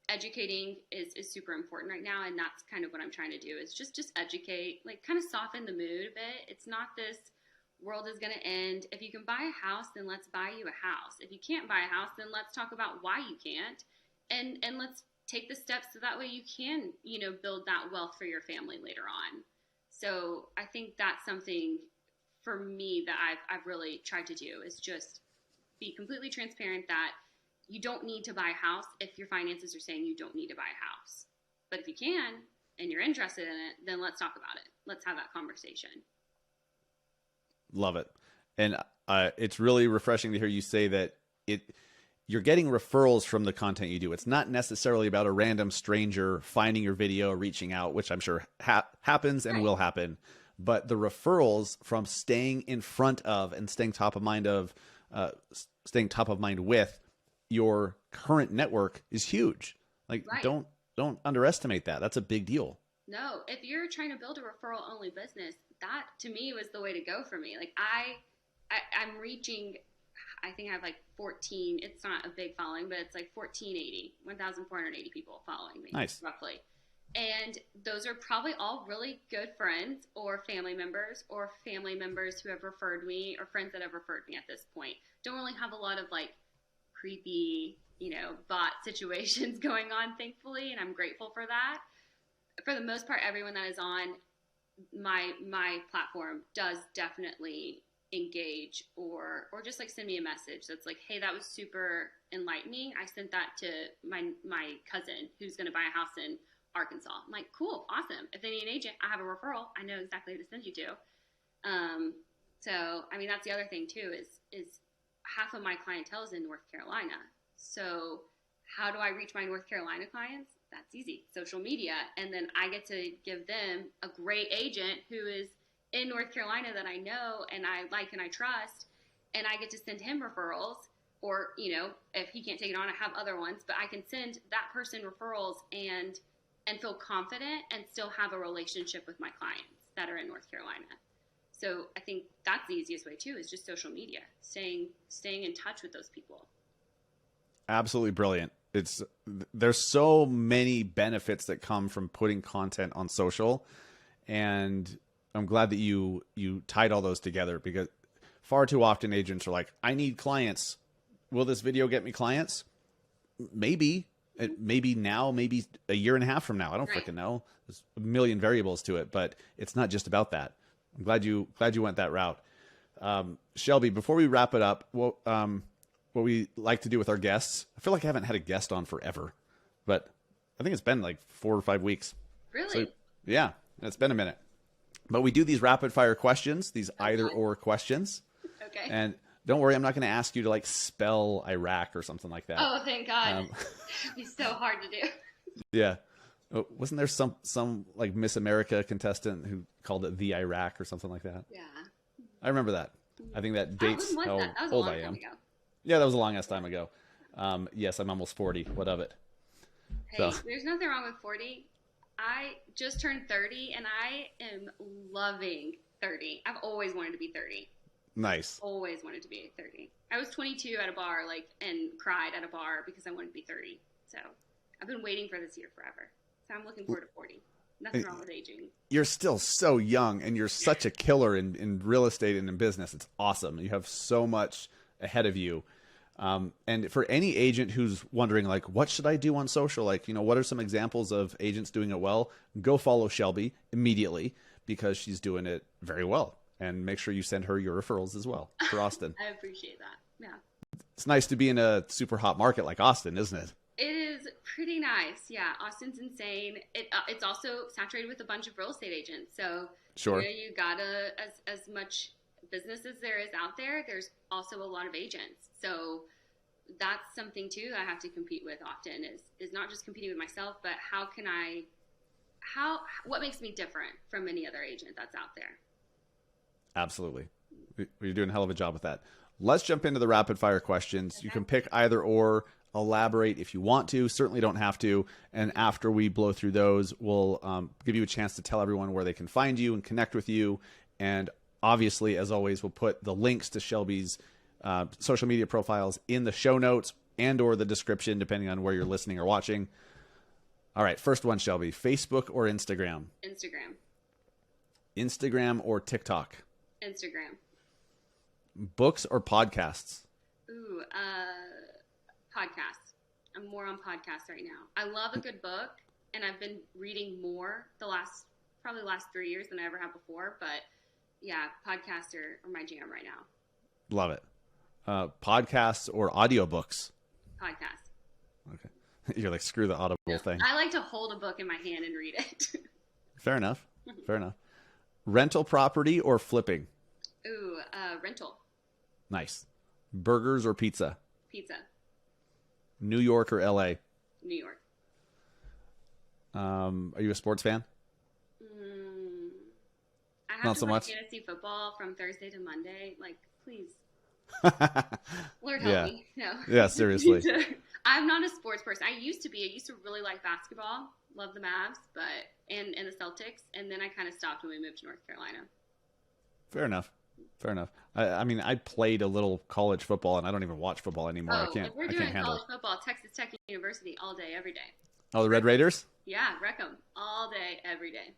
educating is super important right now, and that's kind of what I'm trying to do is just educate, like kind of soften the mood a bit. It's not this world is going to end. If you can buy a house, then let's buy you a house. If you can't buy a house, then let's talk about why you can't, and let's take the steps so that way you can, build that wealth for your family later on. So I think that's something for me that I've really tried to do is just be completely transparent that you don't need to buy a house if your finances are saying you don't need to buy a house. But if you can and you're interested in it, then let's talk about it. Let's have that conversation. Love it. And it's really refreshing to hear you say that you're getting referrals from the content you do. It's not necessarily about a random stranger finding your video, reaching out, which I'm sure happens and Right. will happen. But the referrals from staying in front of and uh, staying top of mind with your current network is huge. Like Right. don't underestimate that. That's a big deal. No, if you're trying to build a referral only business, that to me was the way to go for me. Like I'm reaching, I think I have like 14, it's not a big following, but it's like 1,480 people following me, Nice. roughly. And those are probably all really good friends or family members who have referred me or friends that have referred me at this point. Don't really have a lot of like creepy, bot situations going on, thankfully, and I'm grateful for that. For the most part, everyone that is on my platform does definitely engage or just like send me a message that's like, hey, that was super enlightening. I sent that to my cousin who's going to buy a house in Arkansas. I'm like, cool, awesome. If they need an agent, I have a referral. I know exactly who to send you to. So I mean, that's the other thing too is half of my clientele is in North Carolina. So how do I reach my North Carolina clients? That's easy. Social media. And then I get to give them a great agent who is in North Carolina that I know and I like and I trust. And I get to send him referrals. Or, if he can't take it on, I have other ones. But I can send that person referrals and feel confident and still have a relationship with my clients that are in North Carolina. So I think that's the easiest way too, is just social media, staying in touch with those people. Absolutely brilliant. There's so many benefits that come from putting content on social, and I'm glad that you tied all those together, because far too often agents are like, I need clients. Will this video get me clients? Maybe. Maybe now, maybe a year and a half from now. I don't Right. freaking know. There's a million variables to it, but it's not just about that. I'm glad you went that route. Shelby, before we wrap it up, what we like to do with our guests, I feel like I haven't had a guest on forever, but I think it's been like 4 or 5 weeks. Really? So yeah, it's been a minute. But we do these rapid fire questions, these either or questions. Okay. And don't worry, I'm not going to ask you to like spell Iraq or something like that. Oh, thank God. It'd be so hard to do. Yeah. Wasn't there some like Miss America contestant who called it the Iraq or something like that? Yeah. I remember that. I think that dates When was how that? That was a old long I am. time ago. Yeah, that was a long ass time ago. Yes, I'm almost 40. What of it? Hey, So there's nothing wrong with 40. I just turned 30 and I am loving 30. I've always wanted to be 30. nice. Always wanted to be 30. I was 22 at a bar, and cried at a bar because I wanted to be 30. So I've been waiting for this year forever. So I'm looking forward to 40. Nothing wrong with aging. You're still so young, and you're such a killer in real estate and in business. It's awesome. You have so much ahead of you. And for any agent who's wondering, like, what should I do on social? Like, what are some examples of agents doing it well? Go follow Shelby immediately, because she's doing it very well. And make sure you send her your referrals as well for Austin. I appreciate that. Yeah. It's nice to be in a super hot market like Austin, isn't it? It is pretty nice. Yeah. Austin's insane. It's also saturated with a bunch of real estate agents. So Sure. you gotta, as much business as there is out there, there's also a lot of agents. So that's something too I have to compete with often is not just competing with myself, but what makes me different from any other agent that's out there. Absolutely. You're doing a hell of a job with that. Let's jump into the rapid fire questions. Okay. You can pick either or, elaborate if you want to, certainly don't have to. And after we blow through those, we'll give you a chance to tell everyone where they can find you and connect with you. And obviously, as always, we'll put the links to Shelby's social media profiles in the show notes and or the description, depending on where you're listening or watching. All right, first one, Shelby, Facebook or Instagram? Instagram. Instagram or TikTok? Instagram. Books or podcasts? Ooh, podcasts. I'm more on podcasts right now. I love a good book, and I've been reading more probably the last 3 years than I ever have before. But yeah, podcasts are my jam right now. Love it. Podcasts or audiobooks? Podcasts. Okay. You're like, screw the audible thing. I like to hold a book in my hand and read it. Fair enough. Fair enough. Rental property or flipping? Ooh, rental. Nice. Burgers or pizza? Pizza. New York or LA? New York. Are you a sports fan? I have Not to so play much. fantasy football from Thursday to Monday. Like, please. Lord Yeah. help me. No. Yeah, seriously. I'm not a sports person. I used to be. I used to really like basketball. Love the Mavs, and the Celtics. And then I kind of stopped when we moved to North Carolina. Fair enough. Fair enough. I mean, I played a little college football, and I don't even watch football anymore. I can't. If we're I doing can't handle college it. football, Texas Tech University all day, every day. Oh, the Red Raiders? Yeah, wreck 'em all day, every day.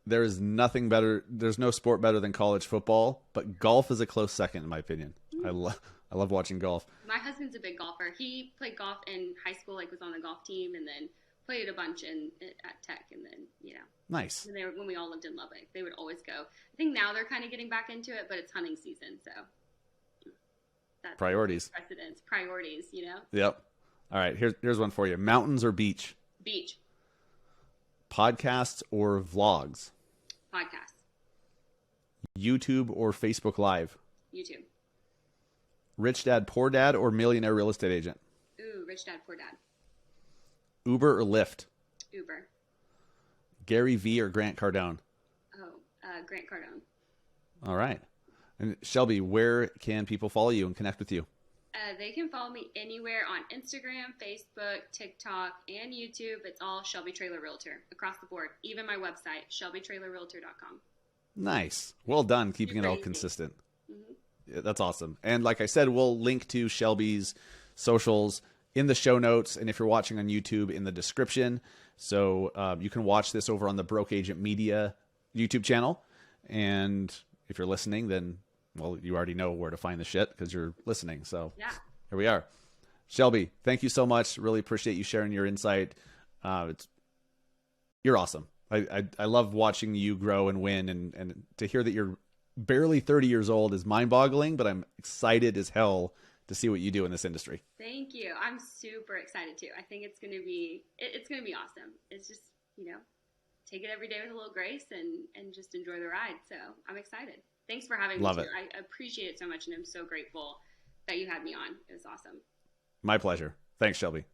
There is nothing better. There's no sport better than college football, but golf is a close second, in my opinion. I love watching golf. My husband's a big golfer. He played golf in high school, like was on the golf team, and then played a bunch at Tech, and then Nice. when we all lived in Lubbock, they would always go. I think now they're kind of getting back into it, but it's hunting season, so that's Priorities. priorities. Yep. All right. Here's one for you. Mountains or beach? Beach. Podcasts or vlogs? Podcast. YouTube or Facebook Live? YouTube. Rich Dad, Poor Dad, or Millionaire Real Estate Agent? Ooh, Rich Dad, Poor Dad. Uber or Lyft? Uber. Gary Vee or Grant Cardone? Grant Cardone. All right. And Shelby, where can people follow you and connect with you? They can follow me anywhere on Instagram, Facebook, TikTok, and YouTube. It's all Shelby Traylor Realtor across the board. Even my website, shelbytraylorrealtor.com. Nice. Well done, keeping it all Super easy. consistent. Mm-hmm. Yeah, that's awesome. And like I said, we'll link to Shelby's socials in the show notes, and if you're watching on YouTube, in the description. So you can watch this over on the Broke Agent Media YouTube channel. And if you're listening, then, well, you already know where to find the shit because you're listening. So Yeah. here we are. Shelby, thank you so much. Really appreciate you sharing your insight. You're awesome. I love watching you grow and win, and to hear that you're barely 30 years old is mind-boggling, but I'm excited as hell to see what you do in this industry. Thank you. I'm super excited too. I think it's gonna be awesome. It's just, take it every day with a little grace and just enjoy the ride. So I'm excited. Thanks for having me. Love too. it. I appreciate it so much, and I'm so grateful that you had me on. It was awesome. My pleasure. Thanks, Shelby.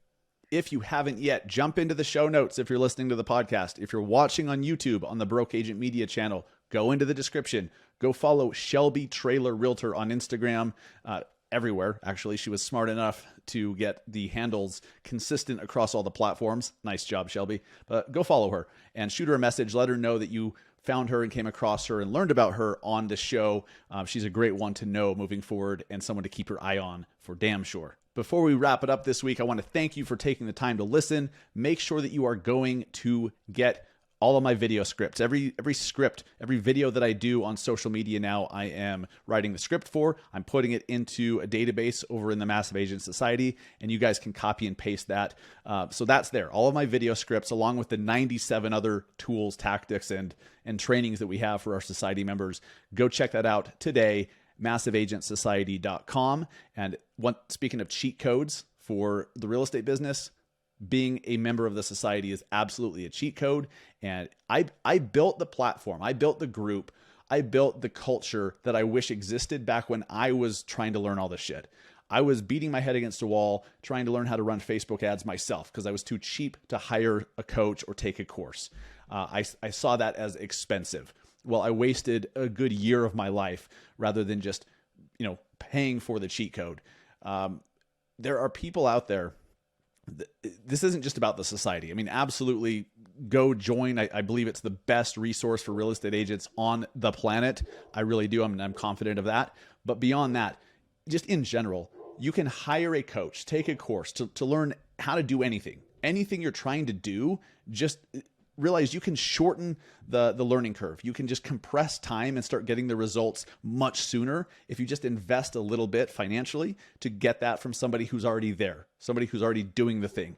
If you haven't yet, jump into the show notes if you're listening to the podcast. If you're watching on YouTube on the Broke Agent Media channel, go into the description. Go follow Shelby Traylor Realtor on Instagram. Everywhere, actually. She was smart enough to get the handles consistent across all the platforms. Nice job, Shelby. But go follow her and shoot her a message. Let her know that you found her and came across her and learned about her on the show. She's a great one to know moving forward and someone to keep your eye on for damn sure. Before we wrap it up this week, I want to thank you for taking the time to listen. Make sure that you are going to get all of my video scripts, every script, every video that I do on social media now, I am writing the script for. I'm putting it into a database over in the Massive Agent Society, and you guys can copy and paste that. So that's there. All of my video scripts, along with the 97 other tools, tactics, and trainings that we have for our society members. Go check that out today, massiveagentsociety.com. And speaking of cheat codes for the real estate business, being a member of the society is absolutely a cheat code. And I built the platform, I built the group, I built the culture that I wish existed back when I was trying to learn all this shit. I was beating my head against a wall trying to learn how to run Facebook ads myself because I was too cheap to hire a coach or take a course. I saw that as expensive. Well, I wasted a good year of my life rather than just, paying for the cheat code. There are people out there. This isn't just about the society. I mean, absolutely go join. I believe it's the best resource for real estate agents on the planet. I really do. I'm confident of that. But beyond that, just in general, you can hire a coach, take a course to learn how to do anything. Anything you're trying to do, just realize you can shorten the learning curve. You can just compress time and start getting the results much sooner if you just invest a little bit financially to get that from somebody who's already there, somebody who's already doing the thing.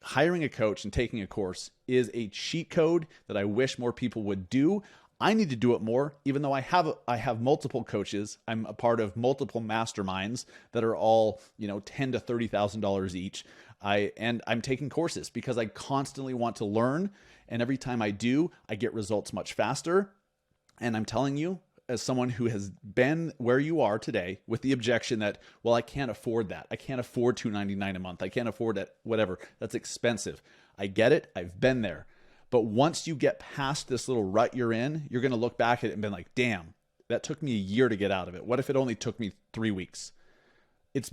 Hiring a coach and taking a course is a cheat code that I wish more people would do. I need to do it more, even though I have multiple coaches. I'm a part of multiple masterminds that are all, $10,000 to $30,000 each. I'm taking courses because I constantly want to learn. And every time I do, I get results much faster. And I'm telling you, as someone who has been where you are today with the objection that, well, I can't afford that. I can't afford $299 a month. I can't afford that, whatever. That's expensive. I get it. I've been there. But once you get past this little rut you're in, you're going to look back at it and be like, damn, that took me a year to get out of it. What if it only took me 3 weeks? It's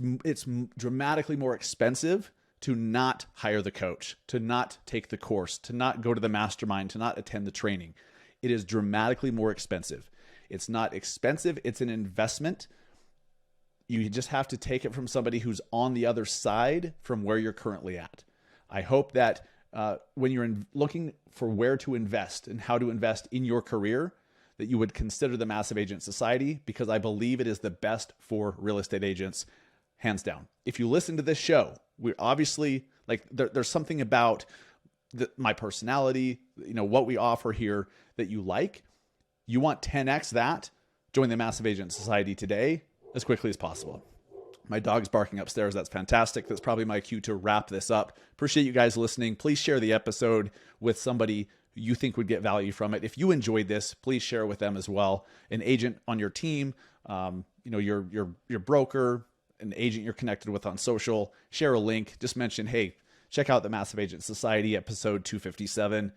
dramatically more expensive to not hire the coach, to not take the course, to not go to the mastermind, to not attend the training. It is dramatically more expensive. It's not expensive. It's an investment. You just have to take it from somebody who's on the other side from where you're currently at. I hope that when you're looking for where to invest and how to invest in your career, that you would consider the Massive Agent Society, because I believe it is the best for real estate agents, hands down. If you listen to this show, we're obviously there's something about my personality, what we offer here that you like. You want 10x that, join the Massive Agent Society today as quickly as possible. My dog's barking upstairs. That's fantastic. That's probably my cue to wrap this up. Appreciate you guys listening. Please share the episode with somebody you think would get value from it. If you enjoyed this, please share it with them as well. An agent on your team, your broker, an agent you're connected with on social, share a link. Just mention, hey, check out the Massive Agent Society episode 257.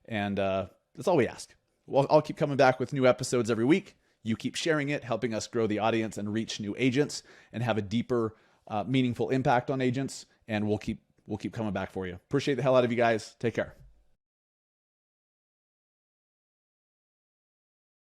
And that's all we ask. Well, I'll keep coming back with new episodes every week. You keep sharing it, helping us grow the audience and reach new agents and have a deeper, meaningful impact on agents. And we'll keep coming back for you. Appreciate the hell out of you guys. Take care.